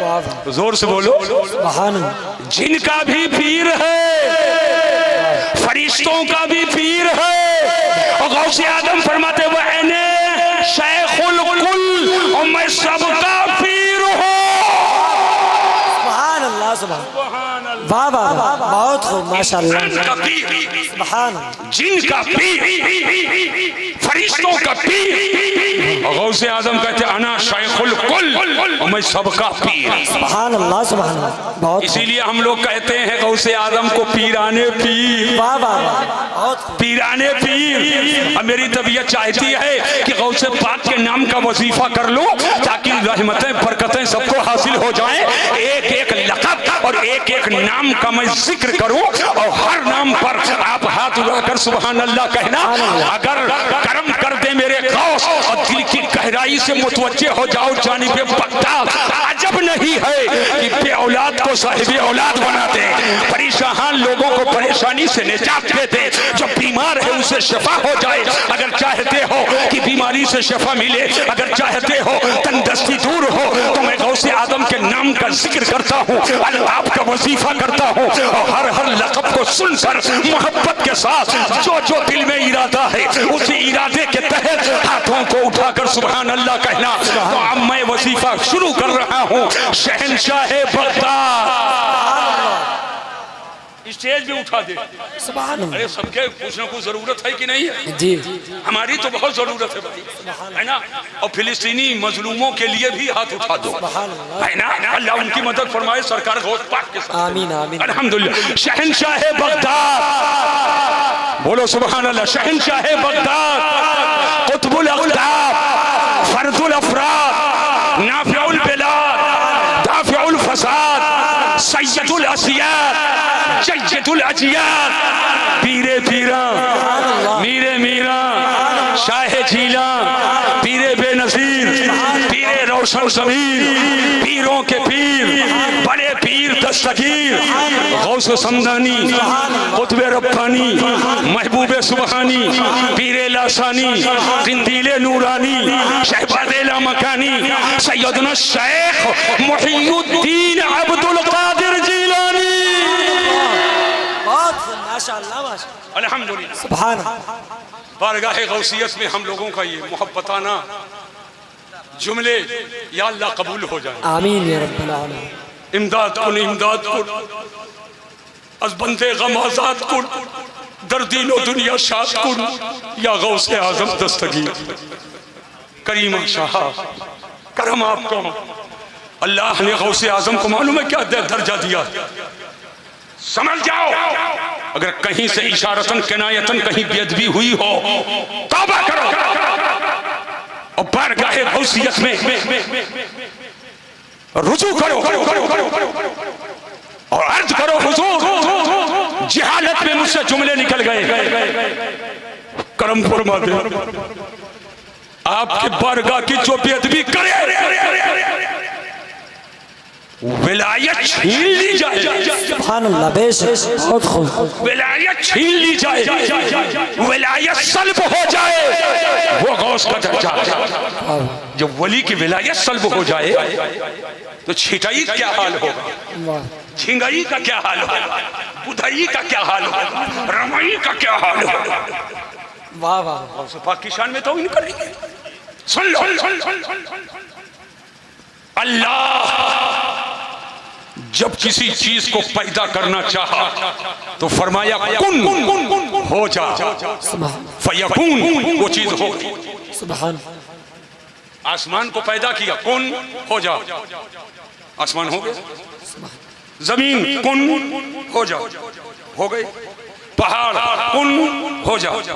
वाह वाह, जोर से बोलो, सुभान अल्लाह। जिन का भी पीर है, फरिश्तों का भी पीर है। और गौसे आदम फरमाते वो एने शेखुल कुल, और मैं सबका पीर हूँ। सुभान अल्लाह सुभान, वाह वाह वाह, बहुत खूब माशाअल्लाह। सुभान, जिनका पीर, फरिश्तों का पीर। और गौसे आदम कहते अना शेखुल कुल, और मैं सबका पीर। सुभान अल्लाह सुभान अल्लाह, बहुत। इसीलिए हम लोग कहते हैं गौसे आदम को पीराने पीर, वाह वाह वाह, बहुत पीराने पीर। अब मेरी तबीयत चाहती है कि गौसे पाक के नाम का वजीफा कर लो ताकि रहमतें बरकतें सबको हासिल हो जाएं। एक एक लक़ब और एक एक नाम का मैं जिक्र करूं, और हर नाम पर आप हाथ उठाकर सुभान अल्लाह कहना। अगर करम कर दे मेरे गौस और दिल की गहराई से मुतवज्जे हो जाओ जानिबे बगदाद, अजब नहीं है कि बे औलाद को साहिबे औलाद बना दे, परेशान लोगों को परेशानी से निजात दे दे, जो बीमार है उसे शफा हो जाए। अगर चाहते हो कि बीमारी से शफा मिले, अगर चाहते हो तंदुरुस्ती दूर हो, तो मैं गौसे आदम के नाम का जिक्र करता हूँ, आपका वजीफा करता हूँ, और हर हर लक़ब को सुनकर मोहब्बत के साथ जो जो दिल में इरादा है उसी इरादे के तहत हाथों को उठाकर सुभान अल्लाह कहना। तो अब मैं वजीफा शुरू कर रहा हूँ। शहंशाह बगदाद, स्टेज पे उठा दे। सुभान अल्लाह। अरे सबके कुछ ना कुछ जरूरत है कि नहीं है? जी हमारी तो बहुत जरूरत है भाई, है ना। और फिलिस्तीनी मजलूमों के लिए भी हाथ उठा दो, है ना। अल्लाह उनकी मदद फरमाए, सरकार गौस पाक के साथ। आमीन आमीन। अल्हम्दुलिल्लाह। शहनशाह बगदाद, बोलो सुभान अल्लाह। शहनशाह बगदाद, कुतुबुल अक़ताब, फर्जुल अफराद, नाफिउल बिलाद, दाफिउल फसाद, सय्यदुल असियाद, जय्यदुल अजियाद, पीरे पीरा, मीरे मीरा, शाहे झीला, पीरे बेनज़ीर, पीरे रोशन ज़मीर, पीरों के पीर, बड़े पीर दस्तगीर, गौस समदानी, कुतुब रब्बानी, महबूब सुबहानी, पीरे लासानी, जिंदीले नूरानी, शहबाज़े लामकानी, सैयदना शेख मुहीउद्दीन अब्दुल कादिर जिलानी। बहुत माशाअल्लाह माशाअल्लाह। अल्हम्दुलिल्लाह। सुभान अल्लाह। बारगाह गौसियत में हम लोगों का ये मोहब्बताना जुमले या अल्लाह कबूल हो जाए। आमीन या रब्बल आलमीन। इमदाद कुन, इमदाद कुन, अज बंदे गम आजाद कुन, दर्दीनो दुनिया शाद कुन, या गौसे आजम दस्तगीर। करीमा शाह करम आपको। अल्लाह ने गौसे आजम को मालूम है क्या दर्जा दिया? समझ जाओ, अगर कहीं से इशारतन किनायतन कहीं बेअदबी हुई हो, तौबा करो और बारगाह गौसियत में रुजू करो और अर्ज करो, हुजूर जहालत में मुझसे जुमले निकल गए, करम फरमा दे। आपके बारगाह की जो बेअदबी करे विलायत छीन ली जाए। सुभान अल्लाह। बेशक बहुत खूब। विलायत छीन ली जाए, विलायत सल्ब हो जाए, वो गौस का दर्जा है। जब वली की विलायत सल्ब हो जाए तो छिटाई क्या हाल होगा, झिंगाई का क्या हाल होगा, बुधाई का क्या हाल होगा, रमाई का क्या हाल होगा। वाह वाह। पाकिस्तान में तो इनका नहीं। सुन लो, अल्लाह जब किसी चीज को पैदा करना चाहा तो फरमाया कुन हो जा, फयकून, वो चीज हो गई। सुभान। आसमान को पैदा किया, कुन हो जा, आसमान हो गया। जमीन कुन हो जा, हो गई। पहाड़ कुन हो जा, हो गया।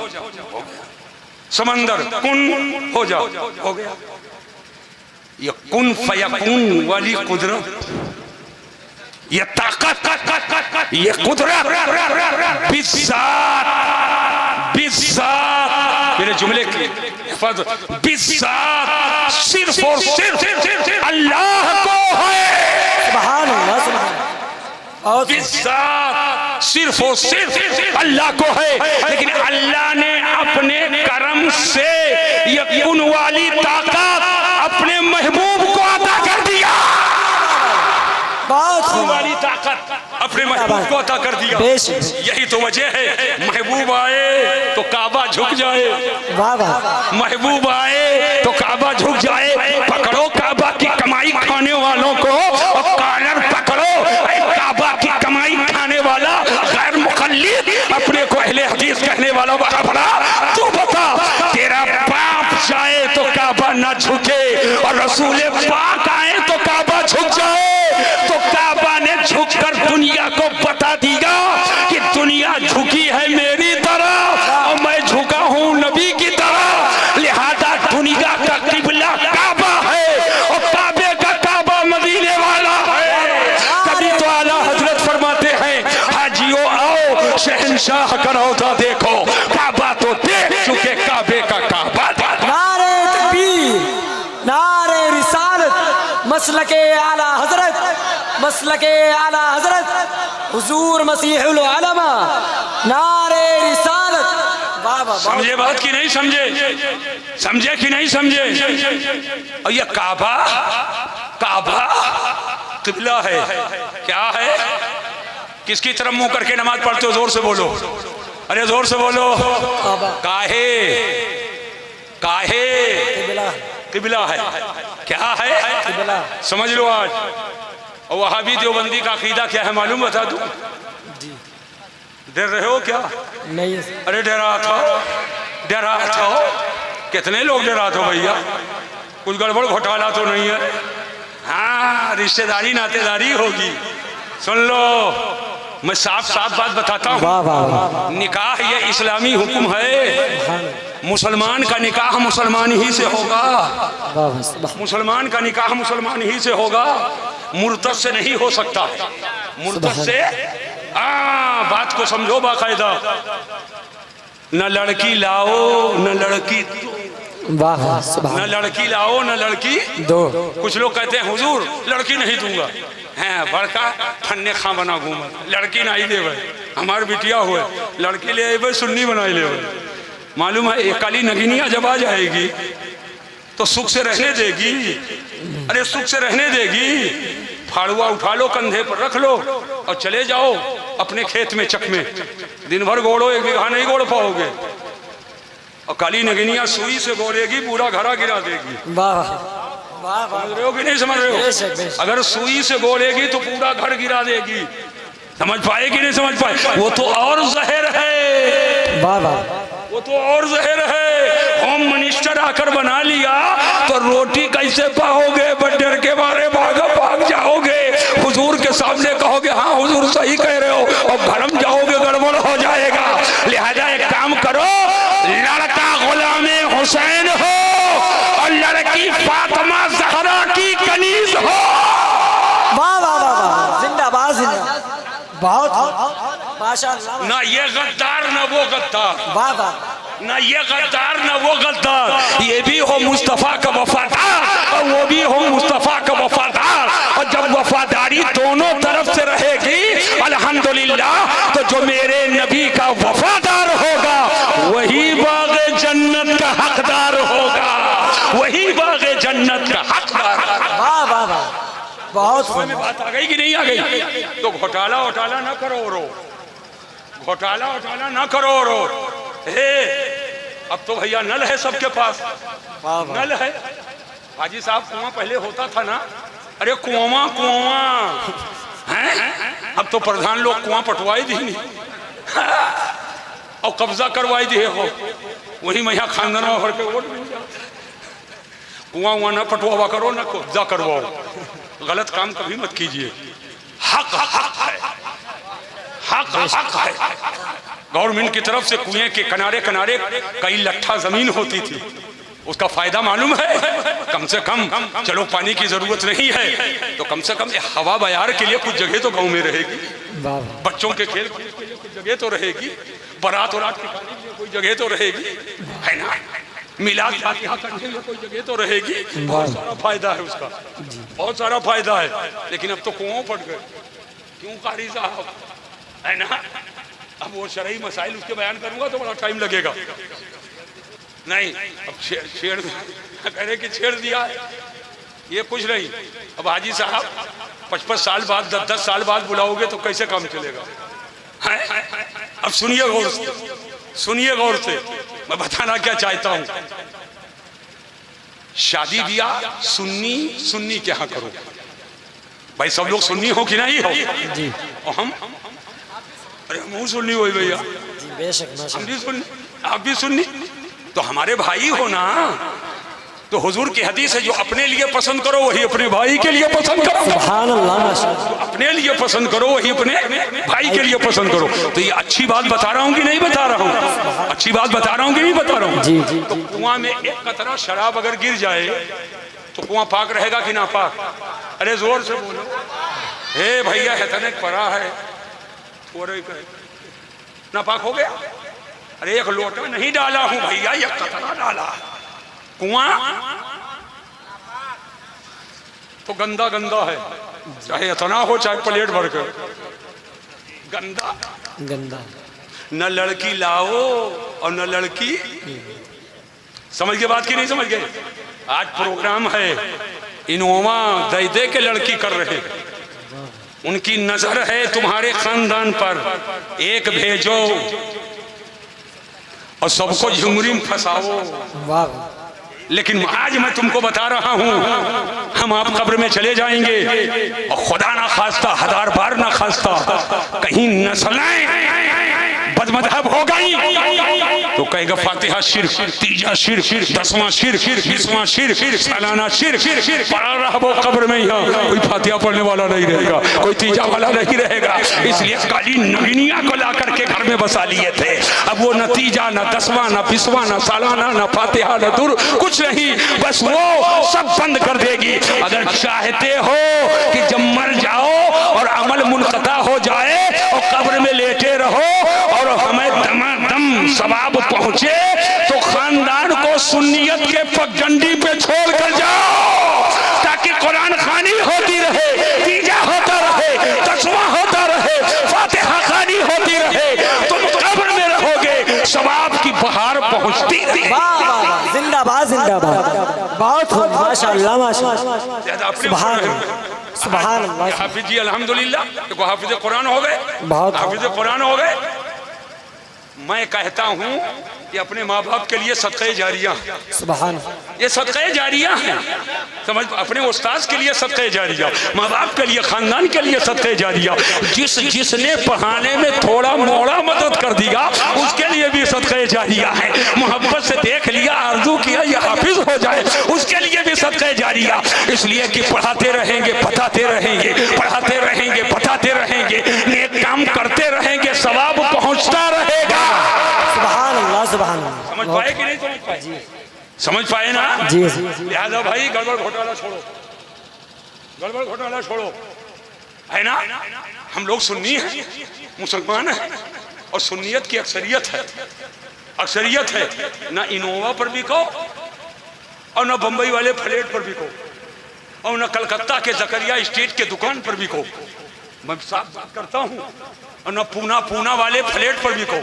समंदर कुन हो जा, हो गया। ये कुन फयकून वाली कुदरत, ये ताकत, ये कुदरत बिज़ात, बिज़ात, मेरे जुमले की बिज़ात सिर्फ और सिर्फ अल्लाह को है। सुभान अल्लाह। सुभान। बिज़ात सिर्फ और सिर्फ अल्लाह को है, लेकिन अल्लाह ने अपने करम से ये कुन वाली ताकत अपने महबूब को अता कर दिया। बहुत वाली ताकत अपने महबूब को अता कर दिया। यही तो वजह है, महबूब आए तो काबा झुक जाए। वाह वाह। महबूब आए तो काबा झुक जाए। पकड़ो काबा की कमाई खाने वालों को और कॉलर पकड़ो, काबा की कमाई खाने वाला गैर मुक़ल्लिद अपने को अहले हदीस कहने वाला बड़ा। तू बता, तेरा बाप जाए तो काबा ना झुके और रसूल पाक आए तो काबा झुक जाए, तो काबा ने झुककर दुनिया को बता दिया कि दुनिया झुकी है मेरी तरफ और मैं झुका हूं नबी की तरफ। लिहाजा दुनिया का किबला काबा है और काबे का काबा मदीने वाला है। तभी तो आला हजरत फरमाते हैं, हाजियों आओ शहंशाह का रौज़ा देखो, काबा तो देख चुके काबे का काबा। नारे तकबीर, नारे रिसालत, मसलके आला हजरत, मसलके आला हजरत हुजूर मसीहुल उलमा, नारे रिसालत। वाह वाह। समझे बात की नहीं समझे? समझे कि नहीं समझे? और ये काबा, काबा किबला है। क्या है? किसकी तरफ मुंह करके नमाज पढ़ते हो? जोर से बोलो, अरे जोर से बोलो। काहे, काहे किबला है। क्या है? समझ लो आज। और वहाबी देवबंदी का अकीदा क्या है मालूम बता दूं? डर रहे हो क्या? नहीं। अरे डरा था। कितने लोग डरा था भैया? कुछ गड़बड़ घोटाला तो नहीं है? हाँ, रिश्तेदारी नातेदारी होगी। सुन लो, मैं साफ साफ बात बताता हूँ। निकाह ये इस्लामी हुक्म है। मुसलमान का निकाह मुसलमान ही से होगा। मुसलमान का निकाह मुसलमान ही से होगा। मुर्तद से नहीं हो सकता। मुर्तद से बात को समझो बाकायदा। न लड़की लाओ न लड़की न लड़की लाओ न लड़की दो। कुछ लोग कहते हैं हुजूर लड़की नहीं दूंगा, हैं बड़का फन्ने खां बना घूम, लड़की नहीं देवे, हमार बिटिया हुए लड़की ले आए सुन्नी बनाई ले। मालूम है एक काली नगीनिया जब आ जाएगी तो सुख से रहने देगी। अरे सुख से रहने देगी। फाड़ुआ उठा लो, कंधे पर रख लो और चले जाओ अपने खेत में चक में। दिन भर गोड़ो, एक बीघा नहीं गोड़ पाओगे। और काली नगीनिया सुई से गोड़ेगी, पूरा घरा गिरा देगी। समझ रहे हो कि नहीं समझ रहे हो? अगर सुई से गोड़ेगी तो पूरा घर गिरा देगी। समझ पाए कि नहीं समझ पाए? वो तो और जहर है। वो तो और जहर है। होम मिनिस्टर आकर बना लिया तो रोटी कैसे पाओगे? बटर के बारे भाग जाओगे। हुजूर के सामने कहोगे हाँ हुजूर सही कह रहे हो, और भरम जाओगे गड़बड़ हो जाएगा। लिहाजा एक काम करो, लड़का गुलामे हुसैन हो और लड़की फातिमा ज़हरा की कनीज हो। वाह वाह वाह, जिंदाबाद जिंदाबाद। बहुत माशाअल्लाह। ना ये गद्दार ना वो गद्दार। वाह वाह। ना ये गद्दार ना वो गद्दार। ये भी हो मुस्तफ़ा का वफादार और वो भी हो मुस्तफ़ा का वफादार। और जब वफादारी दोनों तरफ से रहेगी अल्हम्दुलिल्लाह, तो जो मेरे नबी का वफादार होगा वही बाग जन्नत का हकदार होगा। वही बाग जन्नत का हकदार। वाह वाह वाह, बहुत में बात आ गई कि नहीं आ गई? तो घोटाला वोटाला ना करो रो, घोटाला वोटाला ना करो रो। हे अब तो भैया नल है सबके पास, नल है। हाजी साहब कुआं पहले होता था ना? अरे कुआं हैं? अब तो प्रधान लोग कुआं पटवाई दी नहीं और कब्जा करवाई दिए हो। वही मैया खानदाना भर के वोट मिल जाए। कुआं ना पटवा करो ना कब्जा करवाओ। गलत काम कभी मत कीजिए। हक हक है, हक है। गवर्नमेंट की तरफ से कुएं के किनारे किनारे कई लट्ठा जमीन होती थी, उसका फायदा मालूम है? कम से कम चलो पानी की जरूरत नहीं है तो कम से कम हवा बयार के लिए कुछ जगह तो गांव में रहेगी। बच्चों के खेल कूद के लिए कुछ जगह तो रहेगी। बारात के कोई जगह तो रहेगी, है ना? मिलाद फातिहा करने के लिए कोई जगह तो रहेगी। बहुत सारा फायदा है उसका, बहुत सारा फायदा है। लेकिन अब तो कुआं पड़ गए। क्यों कारी साहब, है ना? अब वो शरई मसाइल उसके बयान करूंगा तो बड़ा टाइम लगेगा। नहीं, अब छेड़ कहने की छेड़ दिया ये कुछ नहीं। अब हाजी साहब 55 साल बाद 10 साल बाद बुलाओगे तो कैसे काम चलेगा? अब सुनिए गौर से, सुनिए गौर से, मैं बताना क्या चाहता हूं। शादी ब्याह सुन्नी क्या करो भाई? सब लोग सुन्नी हो कि नहीं हो जी? और हम अरे हम सुन्नी हो भैया, हम भी सुन्नी, आप भी सुन्नी, तो हमारे भाई हो ना। तो हुजूर की हदीस है, जो अपने लिए पसंद करो वही अपने भाई के लिए पसंद करो। सुभान अल्लाह। जो अपने लिए पसंद करो वही अपने भाई के लिए पसंद करो। तो ये अच्छी बात बता रहा हूँ कि नहीं बता रहा हूँ? अच्छी बात बता रहा हूँ कि नहीं बता रहा हूँ? जी जी। तो कुआं में एक कतरा शराब अगर गिर जाए तो कुआं पाक रहेगा कि ना पाक? अरे जोर से बोलो। हे भैया है परा है ना पाक हो गया? अरे एक लोटा नहीं डाला हूं भैया, एक कतरा डाला। कुआं तो गंदा गंदा है, चाहे इतना हो चाहे प्लेट भर कर, गंदा गंदा। न लड़की लाओ और न लड़की। समझ गए बात की नहीं समझ गए? आज प्रोग्राम है, इनोवा दे के लड़की कर रहे। उनकी नजर है तुम्हारे खानदान पर, एक भेजो और सबको झुमरी में फंसाओ। लेकिन आज मैं तुमको बता रहा हूं, हम आप कब्र में चले जाएंगे और खुदा ना खास्ता, 1000 बार ना खास्ता, कहीं नस्लें बदमज़हब हो गई तो कहेगा फातिहा शिर्क, तीजा शिर्क, 10वां शिर्क, 20वां शिर्क, सालाना शिर्क, पड़ा रहा वो कब्र में। यहाँ कोई फातिहा पढ़ने वाला नहीं रहेगा, कोई तीजा वाला नहीं रहेगा। इसलिए काली नगीनिया को ला करके घर में बसा लिए थे। अब वो नतीजा न 10वां न 20वां न सालाना न फातिहा न दूर कुछ नहीं, बस वो सब बंद कर देगी। अगर चाहते हो कि जब मर जाओ और अमल मुनक़ता हो जाए और कब्र में लेटे रहो और हमें दमादम सवाब पहुंचे तो खानदान को सुन्नियत के पगडंडी पे छोड़ कर जाओ, ताकि कुरान खानी होती रहे, तीजा होता रहे, 10वां होता रहे, फातिहा खानी होती रहे, तुम कब्र में रहोगे, सवाब की बहार पहुंचती रहे। जिंदाबाद जिंदाबाद, बहुत खूब, माशाअल्लाह माशाअल्लाह, सुभान सुभान अल्लाह। हाफिज जी अल्हम्दुलिल्लाह, देखो हाफिज कुरान हो गए, हाफिज कुरान हो गए। मैं कहता हूँ कि अपने माँ बाप के लिए सदक़े जारिया, सुभान, ये सदक़े जारिया है, समझ, अपने उस्ताद के लिए सदक़े जारिया, माँ बाप के लिए, खानदान के लिए सदक़े जारिया। जिसने पढ़ाने में थोड़ा मोड़ा मदद कर दिया उसके लिए भी सदक़े जारिया है। मोहब्बत से देख लिया, आरज़ू किया ये हाफिज हो जाए, उसके लिए भी सदक़े जारिया। इसलिए कि पढ़ाते रहेंगे, बताते रहेंगे, पढ़ाते रहेंगे, बताते रहेंगे, नेक काम करते रहेंगे, सवाब पहुँचता रहेगा। सुभान अल्लाह सुभान अल्लाह। समझ पाए कि नहीं समझ पाए? समझ पाए ना? जी। लिहाजा भाई गड़बड़ घोटाला छोड़ो, गड़बड़ घोटाला छोड़ो, है ना? हम लोग सुन्नी हैं, मुसलमान हैं और सुन्नियत की अक्सरियत है, अक्सरियत है। ना इनोवा पर बिको और ना बम्बई वाले फ्लैट पर बिको और ना कलकत्ता के जकरिया स्टेट के दुकान पर बिको, मैं साफ बात करता हूँ। और न पूना वाले फ्लैट पर बिको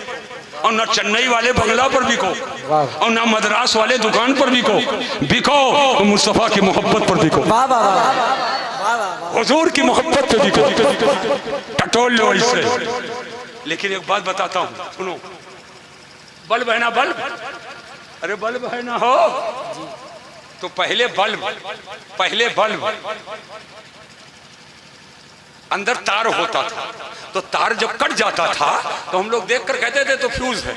और न चेन्नई वाले बंगला पर बिको और न मद्रास वाले दुकान पर बिको तो मुस्तफा की मोहब्बत पर बिको, हुजूर की मोहब्बत पे बिको, टटोल लो इससे। लेकिन एक बात बताता हूँ, सुनो, बल्ब है ना, बल्ब, अरे बल्ब है ना हो तो पहले बल्ब अंदर तार होता था, तो तार जब कट जाता था तो हम लोग देखकर कहते थे तो फ्यूज है,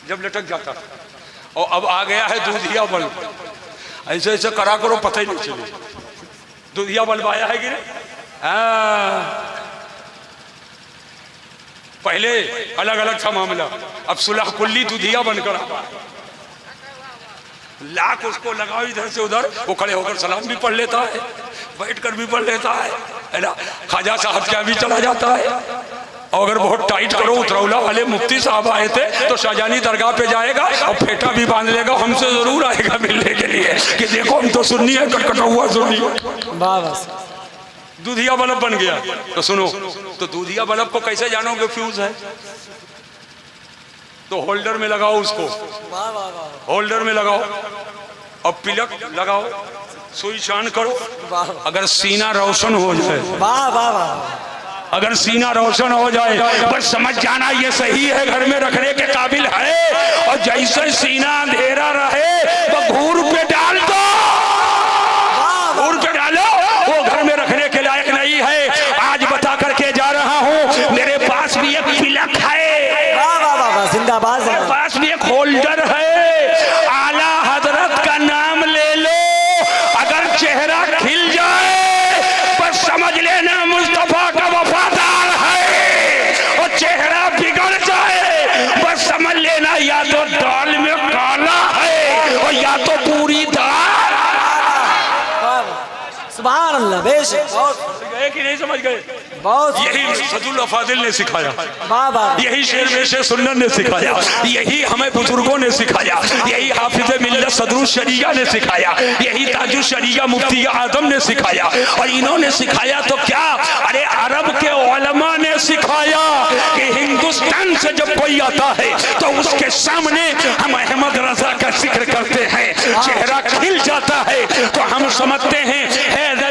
जब लटक जाता था। और अब आ गया है दूधिया बल्ब, ऐसे ऐसे करा करो पता ही नहीं चले दूधिया बल्ब आया है कि नहीं। पहले अलग अलग था मामला, अब सुलह कुल्ली दूधिया बनकर लाख उसको लगाओ इधर से उधर, वो खड़े होकर सलाम भी पढ़ लेता है, बैठकर भी पढ़ लेता है ना, ख्वाजा साहब क्या भी चला जाता है। और अगर बहुत टाइट करो, उतरौला वाले मुफ्ती साहब आए थे तो शाहजानी दरगाह पे जाएगा और फेटा भी बांध लेगा, हमसे जरूर आएगा मिलने के लिए कि देखो हम तो सुन्नी है, कटकटा हुआ सुन्नी। दूधिया बल्ब बन गया। तो सुनो, तो दूधिया बल्ब को कैसे जानोगे फ्यूज है? तो होल्डर में लगाओ उसको, होल्डर में लगाओ और पिलक लगाओ, सुई चान करो, अगर सीना रोशन हो जाए, अगर सीना रोशन हो जाए बस समझ जाना ये सही है, घर में रखने के काबिल है। और जैसे सीना अंधेरा रहे तो घूर पे डाल दो, घूर पे डालो, वो घर में रखने के लायक नहीं है। आज बता करके जा रहा हूँ, मेरे पास भी एक पिलक है, जिंदाबाद, मेरे पास भी एक होल्डर है, आला हजरत का नाम ले लो, अगर चेहरा खिल जाए बस समझ लेना मुस्तफा का वफादार है, और चेहरा बिगड़ जाए बस समझ लेना या तो दाल में काला है और या तो पूरी दाल। सुभान अल्लाह, बेशक गए कि नहीं समझ गए? बहुत, यही सदुल अफादिल ने सिखाया, यही शेर में से सुन्नत ने सिखाया, यही हमें बुजुर्गों ने सिखाया, यही हाफिज मिल्लत सदरुल शरिया ने सिखाया, यही ताजुल शरिया मुफ्ती आजम ने सिखाया। और इन्होंने सिखाया तो क्या, अरे अरब के उलमा ने सिखाया कि हिंदुस्तान से जब कोई आता है तो उसके सामने हम अहमद रजा का जिक्र करते हैं, चेहरा खिल जाता है तो हम समझते हैं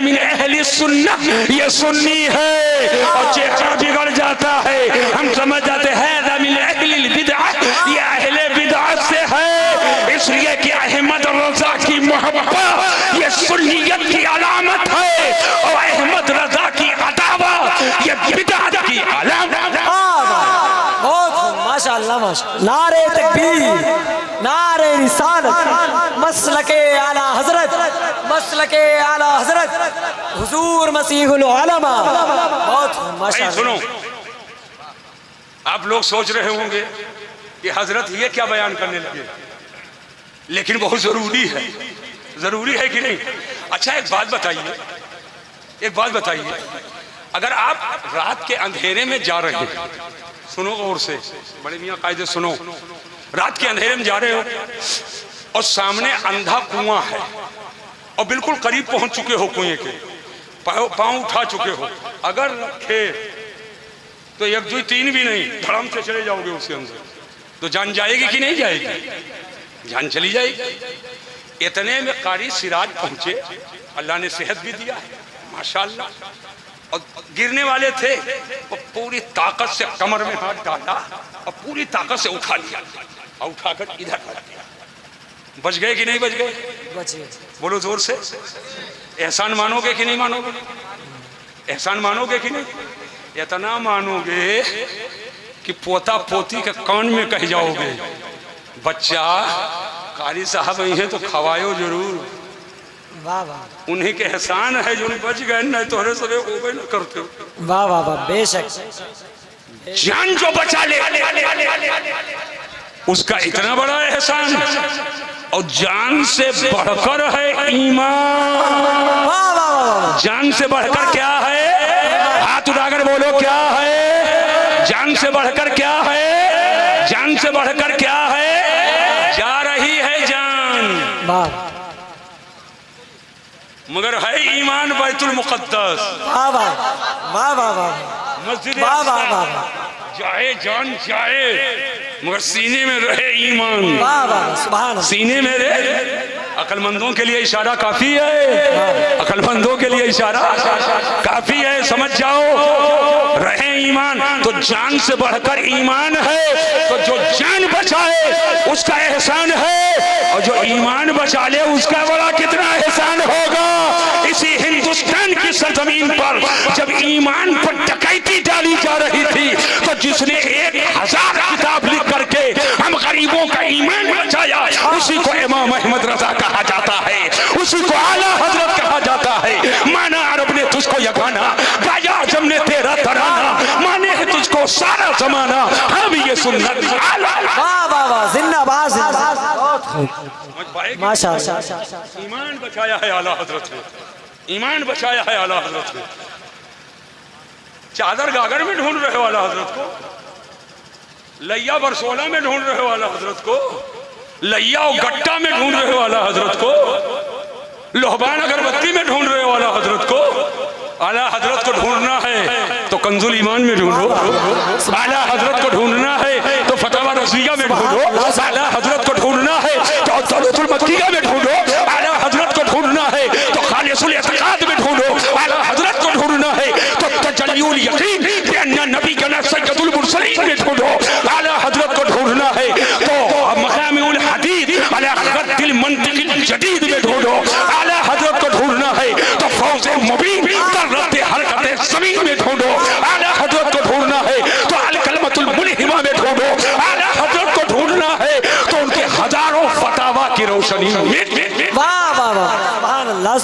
मिन अहली सुन्नह, ये सुन्नी है, और चेहरा बिगड़ जाता है हम समझ जाते हैं मिन अहलिल बिदअह, ये अहले बिदअत से है। इसलिए कि अहमद रजा की मोहब्बत ये सुन्नियत की अलामत है, और अहमद रजा की अदावत ये बिदअत की अलामत है। माशाअल्लाह। नारे तकबीर, नारे रिसालत, मसलके आला हजरत, मसलके आला हजरत हुजूर मसीहुल उलमा। बहुत माशाअल्लाह। सुनो, आप लोग सोच रहे होंगे कि हजरत ये क्या बयान करने लगे, लेकिन बहुत जरूरी है। जरूरी है कि नहीं? अच्छा एक बात बताइए, एक बात बताइए, अगर आप रात के अंधेरे में जा रहे हैं, सुनो गौर से, बड़े मियाँ कायदे सुनो, रात के अंधेरे में जा रहे हो और सामने अंधा कुआं है और बिल्कुल करीब पहुंच चुके हो कुएं के, पांव उठा चुके हो, अगर रखे तो एक दो तीन भी नहीं, धड़म से चले जाओगे उसके अंदर, तो जान जाएगी कि नहीं जाएगी? जान चली जाएगी। इतने में कारी सिराज पहुंचे, अल्लाह ने सेहत भी दिया है माशाअल्लाह, और गिरने वाले थे, वो पूरी ताकत से कमर में हाथ डाला और पूरी ताकत से उठा लिया और उठाकर इधर कर दिया। बच गए कि नहीं बच गए? बचे। बोलो जोर से, एहसान मानोगे कि नहीं मानोगे? एहसान मानोगे कि नहीं? इतना मानोगे कि पोता पोती के कान में कह जाओगे, बच्चा कारी साहब आई हैं तो खवायो जरूर। वाह वाह, उन्हीं के एहसान है जो बच गए, नहीं तो हरे सबे होबे न करते हो। वाह वाह वाह, बेशक। जान जो बचा ले उसका इतना बड़ा एहसान, और जान से बढ़कर है ईमान। वाह वाह वाह, जान से बढ़कर क्या है? हाथ उठाकर बोलो क्या है? जान से बढ़कर क्या है? जान से बढ़कर क्या है? जा रही है जान, वाह, मगर है ईमान बैतुल मुक़द्दस। वाह वाह वाह वाह वाह, मस्जिद वाह वाह वाह, जाए जान जाए, मगर सीने में रहे ईमान। वाह वाह, सुभान अल्लाह। सीने में रहे। अक्लमंदों के लिए इशारा काफी है, अक्लमंदों के लिए इशारा काफी है, समझ जाओ। रहे ईमान, तो जान से बढ़कर ईमान है, तो जो जान बचाए उसका एहसान है, और जो ईमान बचा ले उसका बड़ा कितना एहसान होगा। इसी हिंदुस्तान की सरजमीन पर जब ईमान पर डकैती डाली जा रही थी, तो जिसने 1000 किताब लिख करके हम गरीबों का ईमान बचाया, उसी को इमाम अहमद रजा कहा जाता है, उसी को आला हजरत कहा जाता है। माना अरब ने तुझको यगाना, गाया जम ने तेरा तराना, माने है तुझको सारा जमाना, हम ये सुन्नत आला। वाह वाह वाह, जिंदाबाद जिंदाबाद, माशाअल्लाह। ईमान बचाया है आला हजरत ने, ईमान बचाया है आला हजरत ने। चादर गागर में ढूंढ रहे हो आला हजरत को, लैया बरसोला में ढूंढ रहे हो आला हजरत को, लैया और गट्टा में ढूंढ रहे हो आला हजरत को, लोहबान अगरबत्ती में ढूंढ रहे हो आला हजरत को। आला हजरत को ढूंढना है तो कंजुल ईमान में ढूंढो, आला हजरत को ढूंढना है तो फतवा रज़िया में ढूंढो, आला हजरत को ढूंढना है तो दौलतुल मक्किया में ढूंढो, आला हजरत को ढूंढना है तो खालिसुल इत्तिकाद में ढूंढो, आला हजरत को ढूंढना है तो तजल्लियुल यकीन कि अन्ना नबी का सय्यदुल मुरसलीन में ढूंढो, आला हजरत को ढूंढना है तो मकामुल हदीद अला खद्दिल मंतिक़िल जदीद में ढूंढो, आला हजरत को ढूंढना है तो फौज़े मुबीन तरते हरकते ज़मीन में ढूंढो, आला हजरत को ढूंढना है तो अल कलमतुल मुल्हिमा में ढूंढो, आला हजरत को ढूंढना है तो उनके हजारों फतावा की रोशनी में। वाह वाह वाह, सुभान अल्लाह,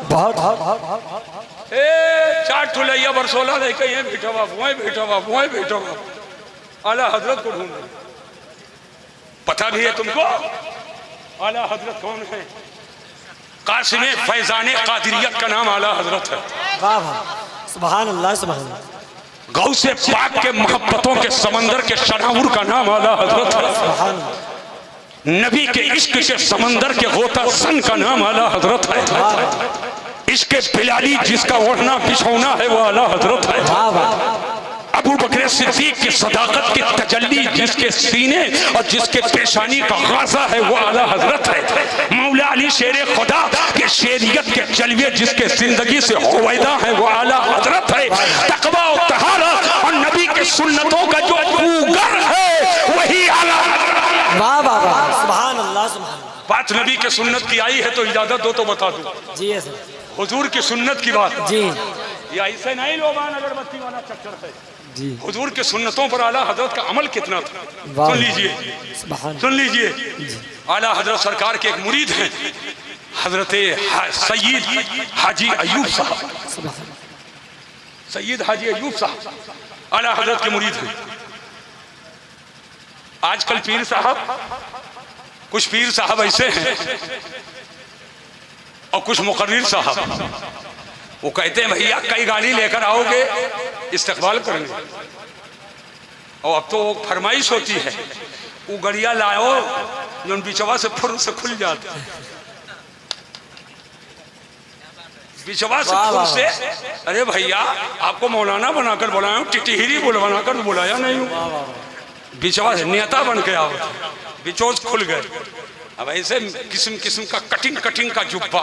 बहुत। चार ठुलैया बरसोला लेके ये बैठा बाप, वहीं बैठा बाप, वहीं बैठा बाप, आला हजरत को ढूंढ रहे। पता भी है तुमको आला हजरत कौन है? कासिम फैजान कादिरियत का नाम आला हजरत है। वाह वाह, सुभान अल्लाह, सुभान अल्लाह। गौसे पाक के मोहब्बतों के समंदर के शनाउर का नाम आला हजरत है। नबी के इश्क के समंदर के गोता सन का नाम आला हजरत है। इसके बिलाली जिसका ओढ़ना बिछौना है वो आला हजरत है। अबू बकर सिद्दीक की सदाकत की तजल्ली जिसके सीने और जिसके पेशानी का गाज़ा है वो आला हजरत है। मौला अली शेर खुदा के शेरियत के जलवे जिसके जिंदगी से हुवैदा है वो आला हजरत है। तकवा और तहारत और नबी के सुन्नतों का जो पूगर है वही आला। वाह वाह वाह, सुभान अल्लाह, सुभान अल्लाह। बात नबी के सुन्नत की आई है तो इजाजत दो तो बता दूं। जी है सर। हुजूर की सुन्नत की बात जी, ये ऐसे नहीं लोबान अगरबत्ती वाला चक्कर है। जी। हुजूर के सुन्नतों पर आला हजरत का अमल कितना था। वाह। सुन लीजिए, सुभान सुन लीजिए। आला हजरत सरकार के एक मुरीद हैं हजरत सैयद हाजी अयूब साहब। सुभान सैयद हाजी अयूब साहब आला हजरत के मुरीद हैं। आजकल पीर साहब, कुछ पीर साहब ऐसे हैं और कुछ मुकर्रिर साहब, वो कहते हैं भैया कई गाड़ी लेकर आओगे इस्तकबाल करेंगे, और अब तो फरमाइश होती है वो गड़िया लाओ जो बिचवा से फुर से खुल जाता है, बिचवा से फुर से। अरे भैया आपको मौलाना बनाकर बुलाया हूँ, टिटिहिरी बनाकर बुलाया नहीं हूँ, बिचवा से नेता बन के आओ, बिचोज खुल गए। अब ऐसे किस्म किस्म का कटिंग कटिंग का जुब्बा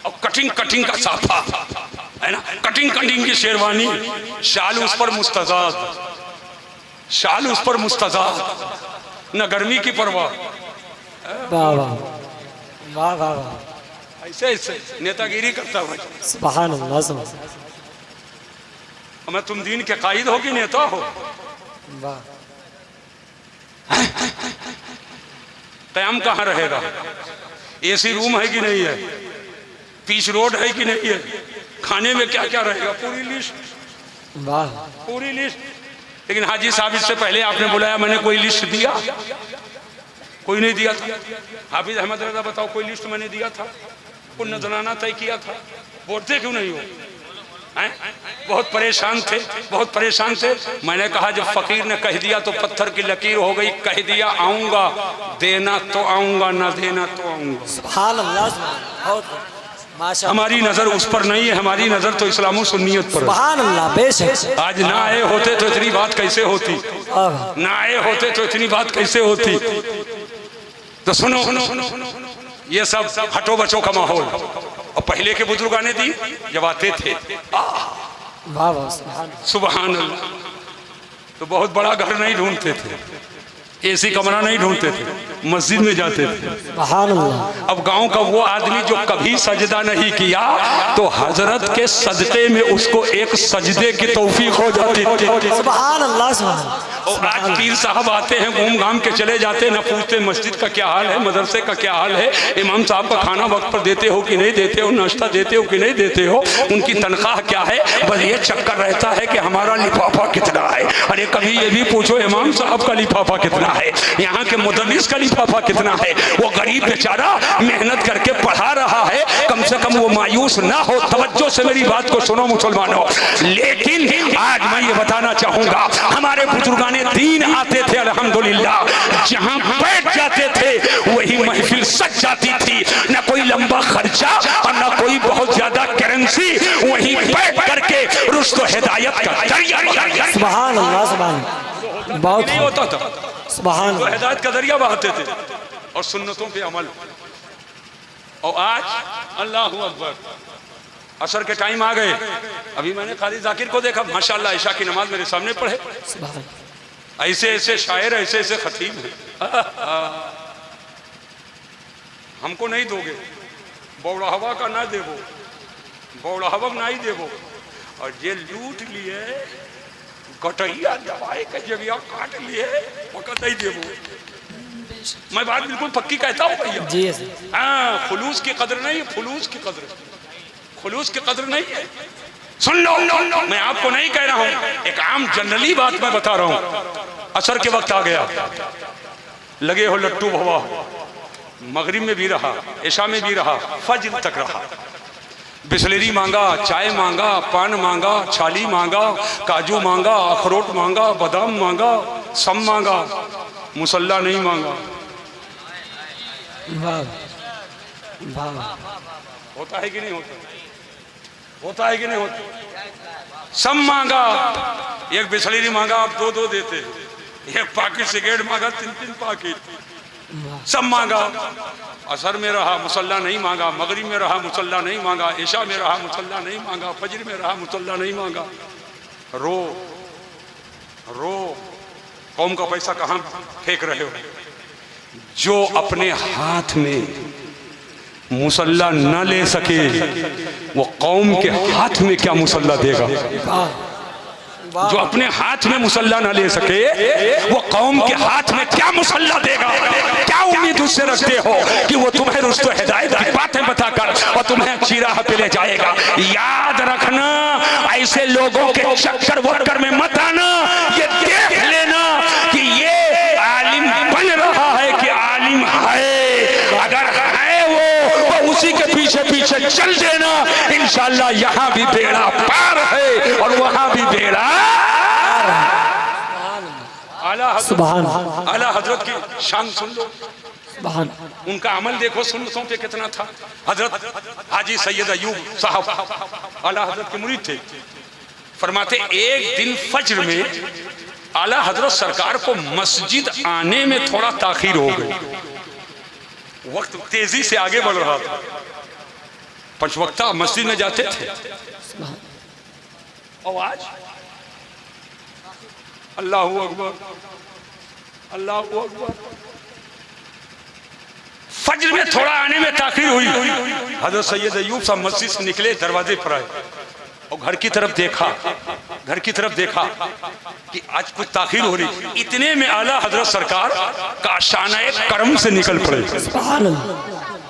और कटिंग कटिंग का साफा है ना, कटिंग कटिंग की शेरवानी, शाल उस पर मुस्तजाद, शाल उस पर मुस्तजाद, न गर्मी की परवाह। वाह वाह वाह वाह वाह। ऐसे ऐसे नेतागिरी करता हुआ। सुभान अल्लाह सुभान। मैं तुम दीन के कायद हो कि नेता हो। वाह। कयाम कहाँ रहेगा? एसी रूम है कि नहीं है? पीच रोड है कि नहीं है? खाने में क्या क्या रहेगा? पूरी लिस्ट। वाह। पूरी लिस्ट। लेकिन हाजी साहब इससे पहले आपने बुलाया, मैंने कोई लिस्ट दिया? कोई नहीं दिया था। हाफिज अहमद रजा बताओ कोई लिस्ट मैंने दिया था? कोई नजराना तय किया था? बोलते क्यों नहीं हो? बहुत परेशान थे, बहुत परेशान थे। मैंने कहा जब फकीर ने कह दिया तो पत्थर की लकीर हो गई। कह दिया आऊंगा, देना तो आऊंगा, ना देना तो आऊंगा। सुभान अल्लाह बहुत माशा। हमारी नजर उस पर नहीं है, हमारी नजर तो इस्लाम सुन्नियत पर है। सुभान अल्लाह बेशक। आज ना आए होते तो इतनी बात कैसे होती? ना आए होते तो इतनी बात कैसे होती? तो सुनो, ये सब हटो बचो का माहौल। और पहले के बुजुर्गां ने दी जब आते थे, वाह वाह सुभान अल्लाह, तो बहुत बड़ा घर नहीं ढूंढते थे, एसी कमरा नहीं ढूंढते थे, मस्जिद में जाते थे। सुभान अल्लाह। अब गांव का वो आदमी जो कभी सजदा नहीं किया तो हजरत के सजदे में उसको एक सजदे की तौफीक हो जाती थी। सुभान अल्लाह सुभान। और आज पीर साहब आते हैं घूम घाम के चले जाते हैं, न पूछते मस्जिद का क्या हाल है, मदरसे का क्या हाल है, इमाम साहब का खाना वक्त पर देते हो कि नहीं देते हो, नाश्ता देते हो कि नहीं देते हो, उनकी तनख्वाह क्या है, बस ये चक्कर रहता है कि हमारा लिफाफा कितना है। अरे कभी ये भी पूछो इमाम साहब का लिफाफा कितना है, यहाँ के मुदर्रिस का लिफाफा कितना है। वो गरीब बेचारा मेहनत करके पढ़ा रहा है, कम से कम वो मायूस ना हो। तवज्जो से मेरी बात को सुनो मुसलमानों। लेकिन आज मैं ये बताना चाहूंगा, हमारे बुजुर्गां ने दीन आते थे अल्हम्दुलिल्लाह, जहां बैठ जाते थे वही महफिल सज जाती थी। न कोई लंबा खर्चा और न कोई बहुत ज्यादा करेंसी, वहीं बैठ करके रुश्त व हिदायत का दरिया। सुभान अल्लाह सुभान। बहुत नहीं होता था, सुभान तो हिदायत का दरिया बहाते थे और सुन्नतों पे अमल। और आज अल्लाहू अकबर, असर के टाइम आ गए। अभी मैंने खाली जाकिर को देखा, माशाल्लाह ईशा की नमाज मेरे सामने पढ़े। ऐसे ऐसे शायर, ऐसे ऐसे खतीब हैं। हमको नहीं दोगे, बौड़ाहवा का ना देवो, बौड़ाहवा ना ही देवो। और ये लूट लिए गटैया दवाई का जगिया काट लिए, वक़्त नहीं देवो। मैं बात बिल्कुल पक्की कहता हूँ भैया जी। हाँ, खुलूस की कदर नहीं है, खुलूस की कदर, खुलूस की कदर नहीं है। सुन लो, मैं आपको नहीं कह रहा हूं, एक आम जनरली बात मैं बता रहा हूं। असर के वक्त आ गया, लगे हो लट्टू भवा, मगरिब में भी रहा, इशा में भी रहा, फज्र तक रहा। बिस्लेरी मांगा, चाय मांगा, पान मांगा, छाली मांगा, काजू मांगा, अखरोट मांगा, बादाम मांगा, सब मांगा, मुसल्ला नहीं मांगा। होता है कि नहीं होता? होता है कि नहीं होता? सब मांगा। एक बिस्लेरी मांगा, आप दो दो देते। एक पाकिट सिगरेट मांगा, तीन तीन पाकिट। सब मांगा। असर में रहा, मुसल्ला नहीं मांगा। मगरिब में रहा, मुसल्ला नहीं मांगा। इशा में रहा, मुसल्ला नहीं मांगा। फजर में रहा, मुसल्ला नहीं मांगा। रो रो, कौम का पैसा कहाँ फेंक रहे हो? जो अपने हाथ में मुसल्ला न ले सके वो कौम के हाथ में क्या मुसल्ला देगा? जो अपने हाथ में मुसल्ला ना ले सके वो कौम के हाथ में क्या मुसल्ला देगा? क्या उम्मीद उससे रखते हो कि वो तुम्हें रुश्तो हिदायत की बातें बताकर और तुम्हें अच्छी राह पे ले जाएगा? याद रखना, ऐसे लोगों के चक्कर वक्कर में मत आना। ये देख लेना कि ये आलिम बन रहा है कि आलिम है। अगर है वो उसी के पीछे पीछे चल देना, इंशाअल्लाह यहाँ भी बेड़ा पार है और वहां भी बेड़ा। आला हजरत की शान सुन लो, उनका अमल देखो सुन्नतों पे कितना था। हजरत हाजी सैयद अयूब साहब आला हजरत के मुरीद थे। फरमाते एक दिन फज्र में आला हजरत सरकार को मस्जिद आने में थोड़ा ताखीर हो गई। वक्त तेजी से आगे बढ़ रहा था। पंचवक्ता मस्जिद में जाते थे और आज अल्लाहू अकबर अल्लाहू अकबर। फज्र में थोड़ा आने में ताखीर हुई। हजरत सैयद अयूब साहब मस्जिद से निकले, दरवाजे पर आए और घर की तरफ देखा कि आज कुछ ताखीर हो रही। इतने में आला हजरत सरकार काशाना करम से निकल पड़े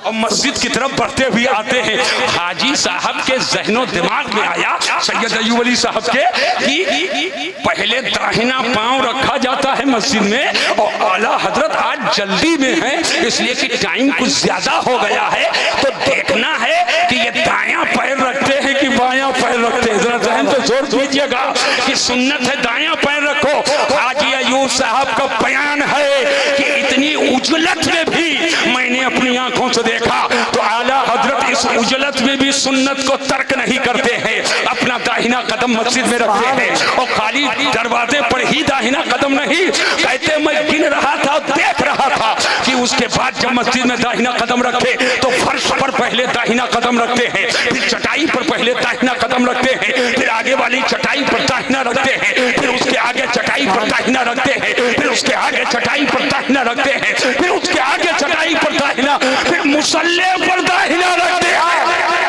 और मस्जिद की तरफ बढ़ते हुए आते हैं। हाजी साहब के ज़हनो दिमाग में आया, सैयद अयूब अली साहब के, कि पहले दाहिना पांव रखा जाता है मस्जिद में और आला हजरत आज जल्दी में है, इसलिए कि टाइम कुछ ज्यादा हो गया है, तो देखना है कि ये दायां पैर रखते हैं कि बायां पैर रखते हैं। जरा ज़हन पे जोर दीजिएगा कि सुन्नत है दायां पैर रखो। हाजी अयूब साहब का बयान है कि इतनी उजलत में भी मैंने अपनी आंखों से देखा तो आला हजरत इस उजलत में भी सुन्नत को तर्क नहीं करते हैं, अपना दाहिना कदम मस्जिद में रखते हैं और खाली दरवाजे पर ही दाहिना कदम नहीं, कहते मैं गिन रहा था, देख रहा था कि उसके बाद जब मस्जिद में दाहिना कदम रखे तो फर्श पर पहले दाहिना कदम रखते हैं, फिर चटाई पर पहले दाहिना कदम रखते हैं, फिर आगे वाली चटाई पर दाहिना रखते हैं, फिर उसके आगे चटाई पर दाहिना रखते हैं, फिर उसके आगे चटाई पर दाहिना रखते हैं, फिर उसके आगे चटाई पर दाहिना, फिर मुसल्ले पर दाहिना रखते हैं।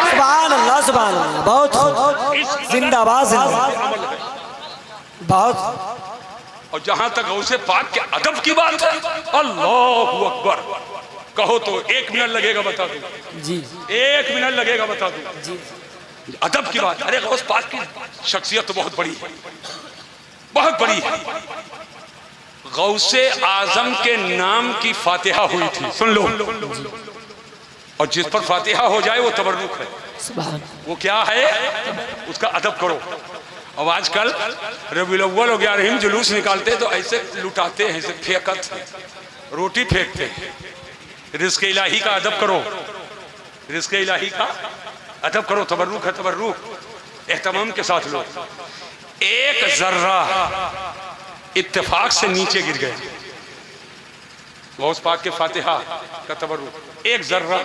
सुभान अल्लाह, सुभान अल्लाह। बहुत जिंदाबाद, जिंदाबाद, बहुत। और जहां तक गौसे पाक के अदब की बात है, अल्लाहू अकबर कहो तो 1 मिनट लगेगा बता दूं जी, 1 मिनट लगेगा बता दूं जी। अदब की बात, अरे गौस पाक की शख्सियत तो बहुत बड़ी है, बहुत बड़ी है। गौसे आजम के नाम की फातिहा हुई थी, सुन लो, और जिस पर फातिहा हो जाए वो तबर्रुक है। वो क्या है, उसका अदब करो। अब आजकल रबीउल अव्वल और 11वीं जुलूस निकालते तो ऐसे लुटाते हैं, ऐसे फेंकत रोटी फेंकते हैं। रिज़्क़ इलाही का अदब करो, रिज़्क़ इलाही का अदब करो। तबर्रुक है, तबर्रुक एहतमाम के साथ लो। एक जर्रा इत्तेफाक से नीचे गिर गए, गौस पाक के फातिहा का तबर्रुक, एक जर्रा,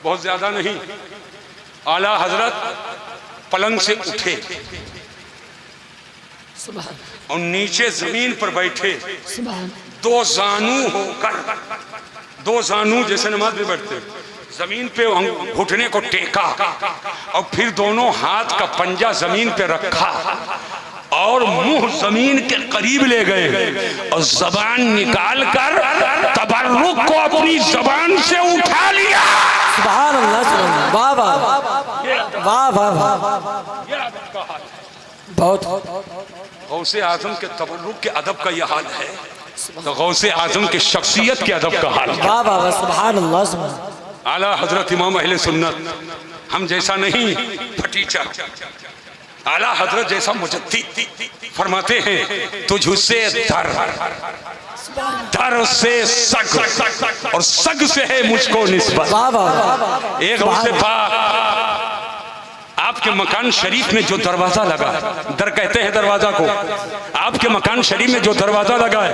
बहुत ज्यादा नहीं। आला हजरत पलंग से उठे और नीचे जमीन पर बैठे, दो जानू होकर, दो जानू जैसे नमाज में बैठते, जमीन पे घुटने को टेका और फिर दोनों हाथ का पंजा जमीन पे रखा और मुंह जमीन के करीब ले गए और जबान निकाल कर तबर्रुक को अपनी जबान से उठा लिया। सुभान अल्लाह, वाह वाह वाह वाह, बहुत। गौसे आजम के तबर्रुक के अदब का यह हाल है, तो गौसे आजम के शख्सियत के अदब का हाल है। वाह वाह, सुभान अल्लाह। आला हजरत इमाम अहले सुन्नत, हम जैसा नहीं फटीचर, आला हजरत जैसा मुजद्दिद, फरमाते हैं तुझसे दर, दर से सग और सग से है मुझको निस्बत। एक गौसे पाक आपके मकान शरीफ में जो दरवाजा लगा, दर कहते हैं दरवाजा को, आपके मकान शरीफ में जो दरवाजा लगा है,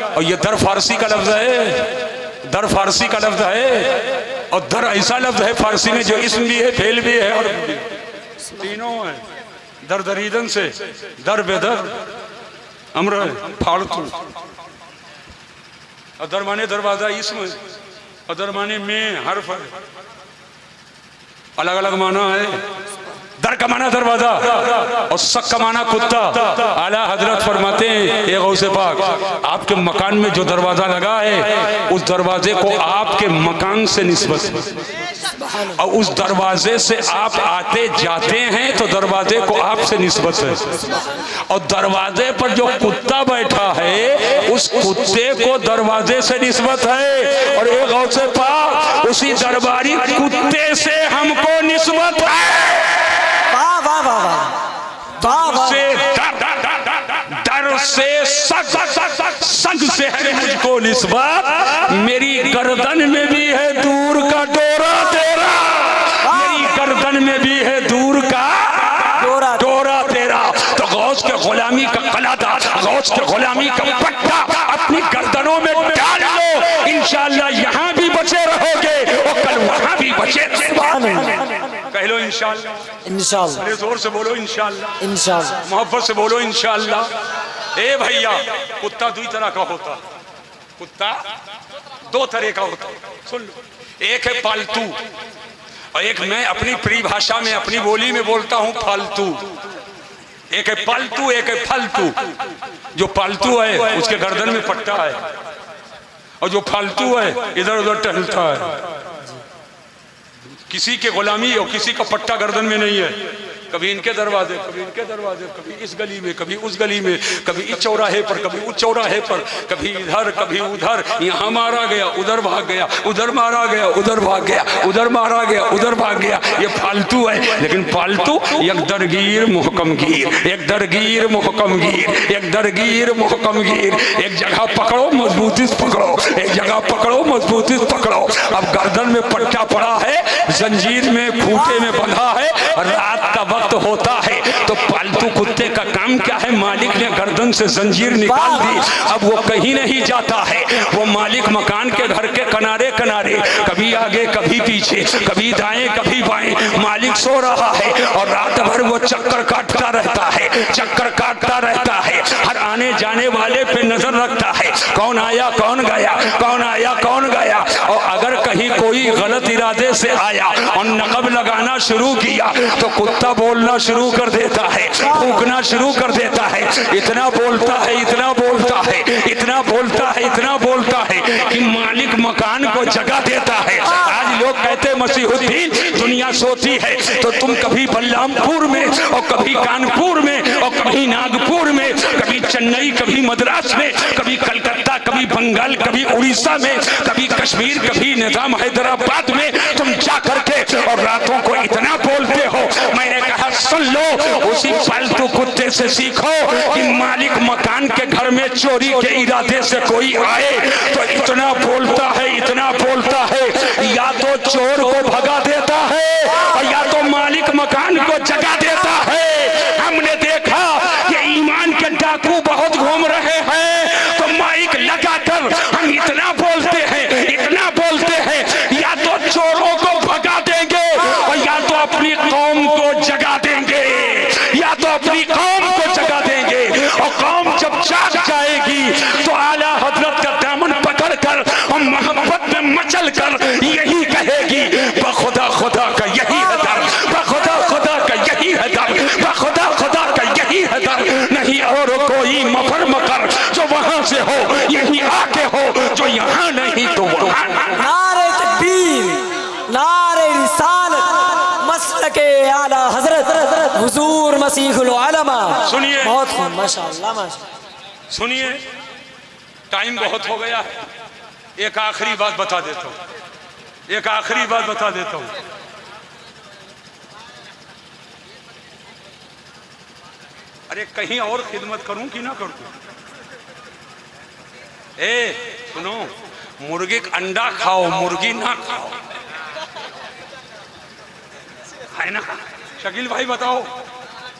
और ये दर फारसी का लफ्ज है, दर फारसी का लफ्ज है, और दर ऐसा लफ्ज है फारसी में जो इसम भी है, फेल भी है और तीनों है। दर दरीदन से दर बेदर अमर फालतू, और दर माने दरवाजा इसम, और दर माने में हर्फ है, अलग अलग माना है। दर का माना दरवाजा और सक का माना कुत्ता। आला हजरत फरमाते हैं ए गौसे पाक, आपके मकान में जो दरवाजा लगा है उस दरवाजे को आपके मकान से निस्बत है, और उस दरवाजे से आप आते जाते हैं तो दरवाजे को आपसे निस्बत है, और दरवाजे पर जो कुत्ता बैठा है उस कुत्ते को दरवाजे से निस्बत है, और एक गौसे पाक उसी दरबारी कुत्ते से हमको निस्बत है। दर से सग से है मुझको निस्बत, मेरी गर्दन में भी है दूर का डोरा तेरा, मेरी गर्दन में भी है दूर का डोरा तेरा। तो गौस के गुलामी का कलादा, गौस के गुलामी का पट्टा अपनी गर्दनों में डाल लो, इंशाअल्लाह यहाँ भी बचे रहोगे और कल वहाँ भी बचे रहोगे। कह लो इंशाअल्लाह, इंशाअल्लाह, अरे जोर से बोलो इंशाअल्लाह, इंशाअल्लाह, मोहब्बत से बोलो इंशाअल्लाह। ए भैया, कुत्ता दो तरह का होता, कुत्ता दो तरह का होता, सुन लो। एक है पालतू और एक मैं अपनी परिभाषा में अपनी बोली में बोलता हूँ फालतू। एक है पालतू, एक है फालतू। जो पालतू है उसके गर्दन में पट्टा है, और जो फालतू है इधर उधर टहलता है। किसी के गुलामी और किसी का पट्टा गर्दन में नहीं है। कभी इनके दरवाजे, कभी इनके दरवाजे, कभी इस गली में, कभी उस गली में, कभी इस चौराहे पर, कभी उस चौराहे पर, कभी इधर, कभी उधर, यहाँ मारा गया, उधर भाग गया, उधर मारा गया, उधर भाग गया, उधर मारा गया, उधर भाग गया। ये फालतू है। लेकिन फालतू एक दरगीर मुहकम गिर, एक दरगीर मुहकम गिर, एक दरगीर मुहकम गिर। एक जगह पकड़ो मजबूती से पकड़ो, एक जगह पकड़ो मजबूती से पकड़ो। अब गर्दन में पट्टा पड़ा है, जंजीर में खूंटे में बंधा है, रात का वक्त होता है, तो पालतू कुत्ते का काम क्या है? मालिक ने गर्दन से जंजीर निकाल दी, अब वो कहीं नहीं जाता है। वो मालिक मकान के घर के किनारे किनारे, कभी आगे कभी पीछे, कभी दाएं कभी बाएं, मालिक सो रहा है और रात भर वो चक्कर काटता रहता है, चक्कर काटता रहता है। हर आने जाने वाले पे नजर रखता है, कौन आया कौन गया, कौन आया कौन गया। और अगर कहीं कोई गलत इरादे से आया और नकब लगाना शुरू किया तो कुत्ता बोलना शुरू कर देता है, फूंकना शुरू कर देता है। इतना बोलता है, इतना बोलता है, इतना बोलता है, इतना बोलता है कि मालिक मकान को जगा देता है। आज लोग कहते मसीहुद्दीन दुनिया सोती है, तो तुम कभी बल्लामपुर में और कभी कानपुर में और कभी नागपुर में, कभी चेन्नई, कभी मद्रास में, कभी कलकत्ता, कभी बंगाल, कभी उड़ीसा में, कभी कश्मीर, कभी निजाम हैदराबाद में तुम जा करके और रातों को इतना बोलते हो। मैंने कहा सुन लो, उसी पालतू कुत्ते से सीखो कि मालिक मकान के घर में चोरी के इरादे से कोई आए तो इतना बोलता है, इतना बोलता है, या तो चोर को भगा देता है और या तो मालिक मकान को जगा देता है। हमने देखा कि ईमान के डाकू बहुत घूम रहे हैं, तो माइक लगाकर हम इतना बोलते हैं, इतना बोलते हैं, या तो चोरों को भगा देंगे और या तो अपनी कौम को जगा देंगे, या तो अपनी कौम को जगा देंगे। और कौम जब जाग जाएगी तो आला हजरत का दामन पकड़कर और मोहब्बत में मचल कर यही कहेगी, बखुदा खुदा का यही है दर, बखुदा खुदा का यही है दर, बखुदा खुदा का यही है दर, नहीं और कोई मफर मकर जो वहां से हो, यही आके हो, जो यहाँ नहीं तो वहां। नारे तकबीर, नारे रिसालत, मसलके आला हजरत हुजूर मसीहुल आलमा। सुनिए, बहुत खूब, माशाअल्लाह माशाअल्लाह। सुनिए, टाइम बहुत हो गया है। एक आखिरी बात बता देता हूँ, एक आखिरी बात बता देता हूँ। अरे कहीं और खिदमत करूं कि ना करूं? ए सुनो, मुर्गी का अंडा खाओ, मुर्गी ना खाओ, है ना? शकील भाई बताओ,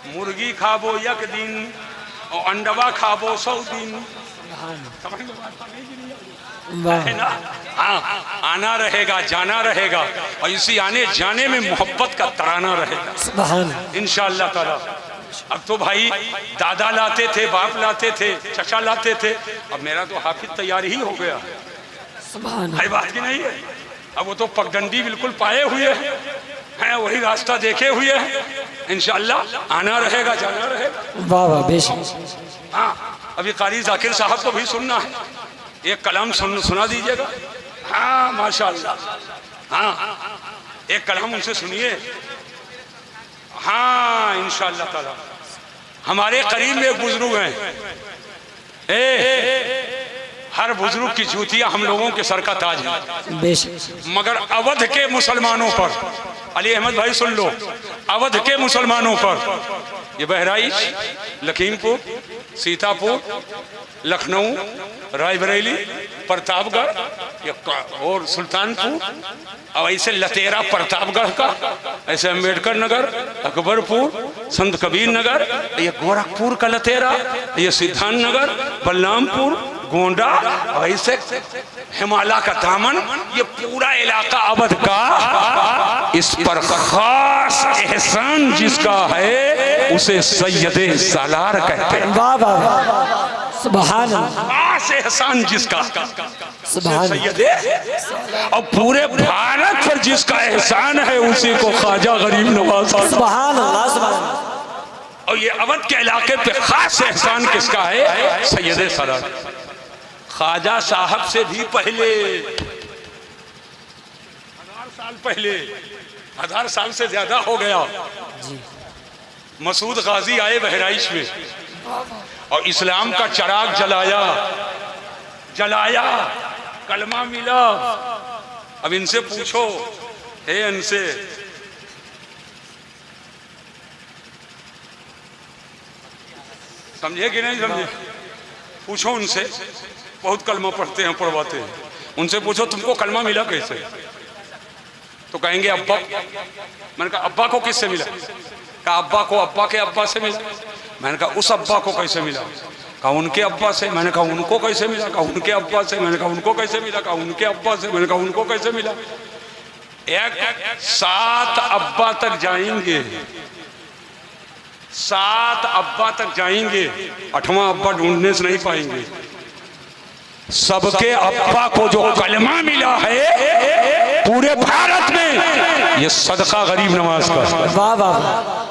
मुर्गी खाबो एक दिन और अंडवा खाबो 100 दिन, समझ लो बात है ना? हाँ, आना रहेगा, जाना रहेगा, और इसी आने जाने में मोहब्बत का तराना रहेगा इंशाअल्लाह ताला। अब तो भाई दादा लाते थे, बाप लाते थे, चचा लाते थे, अब मेरा तो हाफिज तैयार ही हो गया है, बात की नहीं है। अब वो तो पगडंडी बिल्कुल पाए हुए हैं, हैं वही रास्ता देखे हुए हैं, इंशाअल्लाह आना रहेगा जाना रहेगा। वाह वाह बेशक। हाँ, अभी कारी जाकिर साहब को भी सुनना है, एक कलाम सुना दीजिएगा। हाँ माशाअल्लाह, हाँ एक कलाम उनसे सुनिए। हाँ इंशाअल्लाह ताला। हमारे करीब में एक बुजुर्ग हैं, हर बुजुर्ग की जूतियां हम लोगों के सर का ताज है बेशक। मगर अवध के मुसलमानों पर, अली अहमद भाई सुन लो, अवध के मुसलमानों पर ये बहराइच, लखीमपुर, सीतापुर, लखनऊ, रायबरेली, प्रतापगढ़ और सुल्तानपुर, और ऐसे लतेरा प्रतापगढ़ का, ऐसे अम्बेडकर नगर, अकबरपुर, संत कबीर नगर, ये गोरखपुर का लतेरा, ये सिद्धांत नगर, बलरामपुर, गोंडा, और ऐसे हिमालय का दामन, ये पूरा इलाका अवध का, इस पर खास एहसान जिसका है उसे सैयदे सालार कहते हैं। वाह वाह सुभान अल्लाह। खास एहसान जिसका सुभान सैयदे, और पूरे भारत पर जिसका एहसान है उसी को ख्वाजा गरीब नवाज। सुभान अल्लाह सुभान अल्लाह। और ये अवध के इलाके पे खास एहसान किसका है? सैयदे सालार। ख्वाजा साहब से भी पहले 1000 साल पहले, 1000 साल से ज्यादा हो गया, मसूद गाजी आए बहराइच में और इस्लाम का चिराग जलाया, कलमा मिला। अब इनसे पूछो, हे इनसे समझे कि नहीं समझे? पूछो उनसे, बहुत कलमा पढ़ते हैं, पढ़वाते हैं, उनसे पूछो तुमको कलमा मिला कैसे? तो कहेंगे अब्बा। मैंने कहा अब्बा को किससे मिला? कहा अब्बा को अब्बा के अब्बा से मिला। मैंने कहा उस अब्बा को कैसे मिला? कहा उनके अब्बा से। मैंने कहा उनको कैसे मिला? कहा उनके अब्बा से। मैंने कहा उनको कैसे मिला? कहा उनके अब्बा से। मैंने कहा उनको कैसे मिला? एक 7 अब्बा तक जाएंगे, 7 अब्बा तक जाएंगे, 8वां अब्बा ढूंढने से नहीं पाएंगे। सबके अब्बा को जो कलमा मिला है पूरे भारत में, ये सदका गरीब नवाज का। वाह वाह।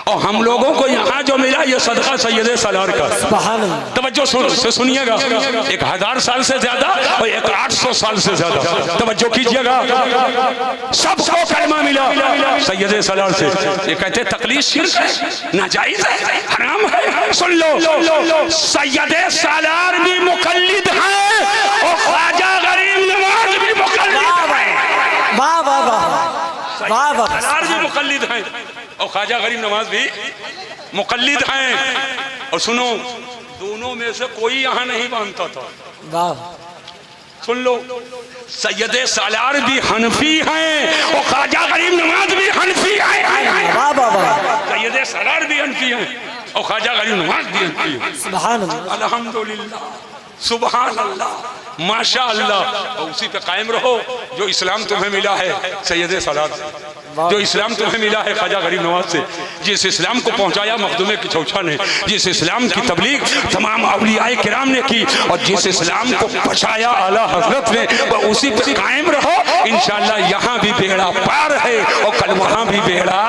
और हम लोगों को यहाँ जो मिला ये सदका सैयदे सालार का। तवज्जो सुनिएगा, एक 1000 साल से ज्यादा और एक 800 साल से ज्यादा। तवज्जो कीजिएगा, सबको कलमा मिला सैयदे सालार से। ये कहते तकलीफ शिर्क है, नाजायज है, हराम है। सुन लो, सैयदे सालार भी मुकल्लिद हैं और ख्वाजा गरीब नवाज भी मुकल्लिद हैं। वाह वाह वाह वाह वाह। सालार भी मुकल्लिद हैं और ख्वाजा गरीब नवाज भी मुकल्लिद हैं। और सुनो, दोनों में से कोई यहाँ नहीं मानता था। वाह। सुन लो, सैयदे सालार भी हनफी हैं और ख्वाजा गरीब नवाज भी हनफी हैं। वाह वाह वाह। सैयदे सालार भी हनफी हैं और ख्वाजा गरीब नवाज भी हनफी हैं। सुभान अल्लाह, अल्हम्दुलिल्लाह, सुभान अल्लाह, माशा अल्लाह। और उसी पे कायम रहो जो इस्लाम तुम्हें मिला है सैयदे सालार से, जो इस्लाम तुम्हें मिला है ख्वाजा गरीब नवाज से। जिस इस्लाम को पहुंचाया मखदूमे की चौछा ने, जिस इस्लाम की तबलीग तमाम औलियाए किराम ने की, और जिस इस्लाम को बचाया आला हजरत ने, वह उसी पर कायम रहो। इंशाअल्लाह यहाँ भी बेड़ा पार है और कल वहाँ भी बेड़ा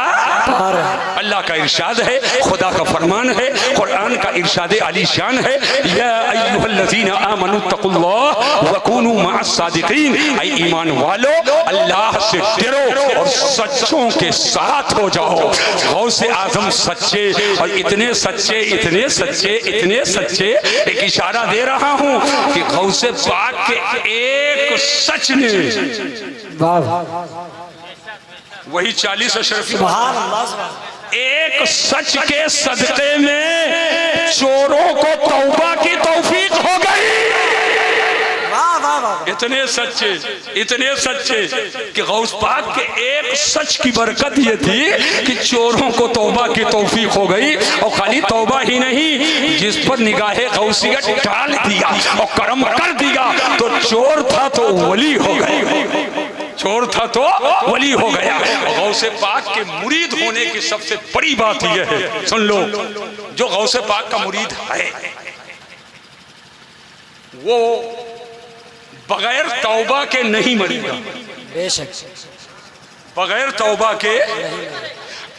पार है। अल्लाह का इरशाद है, खुदा का फरमान है, कुरान का इरशाद अली शान है, या अय्युहल्लज़ीना आमनू तक़ुल्लाह व कूनू मअस सादिक़ीन। ऐ ईमान वालो, अल्लाह से डरो और सच्चों के साथ हो जाओ। गौसे आजम सच्चे, और इतने सच्चे, इतने सच्चे, इतने सच्चे, एक इशारा दे रहा हूँ कि गौसे पाक के एक सच ने, वही 40 अशरफी, एक सच के सदक़े में चोरों को तौबा की तौफीक हो गई। इतने सच्चे, इतने सच्चे कि गौस पाक के एक सच की बरकत ये थी कि चोरों को तौबा की तौफीक हो गई। और खाली तौबा ही नहीं, जिस पर निगाहे गौसियत डाल दिया और करम कर दिया तो चोर था तो वली हो गया, चोर था तो वली हो गया। गौसे पाक के मुरीद होने की सबसे बड़ी बात यह है, सुन लो, जो गौसे पाक का मुरीद है वो बगैर तौबा के नहीं मरेगा। बेशक बगैर तौबा के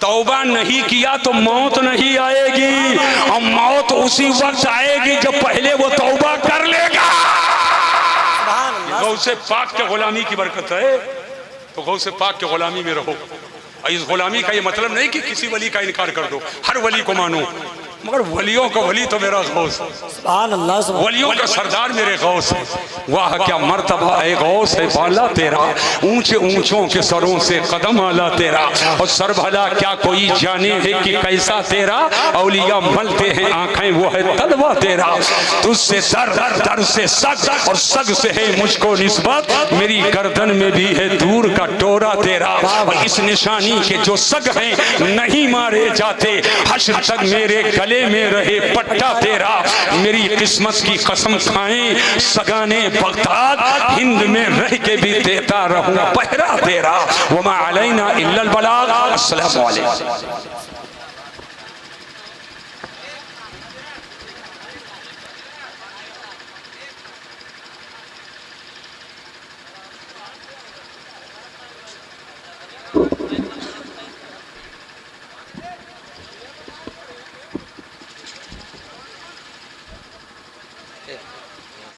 तौबा नहीं किया तो मौत नहीं आएगी, और मौत उसी वक्त आएगी जब पहले वो तौबा कर लेगा। गौसे पाक के गुलामी की बरकत है, तो गौसे पाक के गुलामी में रहो। इस गुलामी का ये मतलब नहीं कि किसी वली का इनकार कर दो, हर वली को मानो, मगर वलियों का वली तो मेरा गौस, सुभान अल्लाह, वलियों का सरदार मेरे गौस है। वाह क्या मर्तबा है गौस है बाला तेरा, ऊंचे ऊंचों के सरों से कदम आला तेरा, और सर भला क्या कोई जाने है कि कैसा तेरा, औलिया मलते हैं आंखें वो है तलवा तेरा। तुझसे दर दर से सग, और सग से है मुझको निस्बत, मेरी गर्दन में भी है दूर का टोरा तेरा। और इस निशानी के जो सग हैं नहीं मारे जाते, हश्र तक मेरे गले में रहे पट्टा तेरा। मेरी किस्मत की कसम खाएं सगाने बगदाद, हिंद में रह के भी देता रहूं पहरा तेरा। वमा अलैना इल्लल बलाग। अस्सलामु अलैकुम।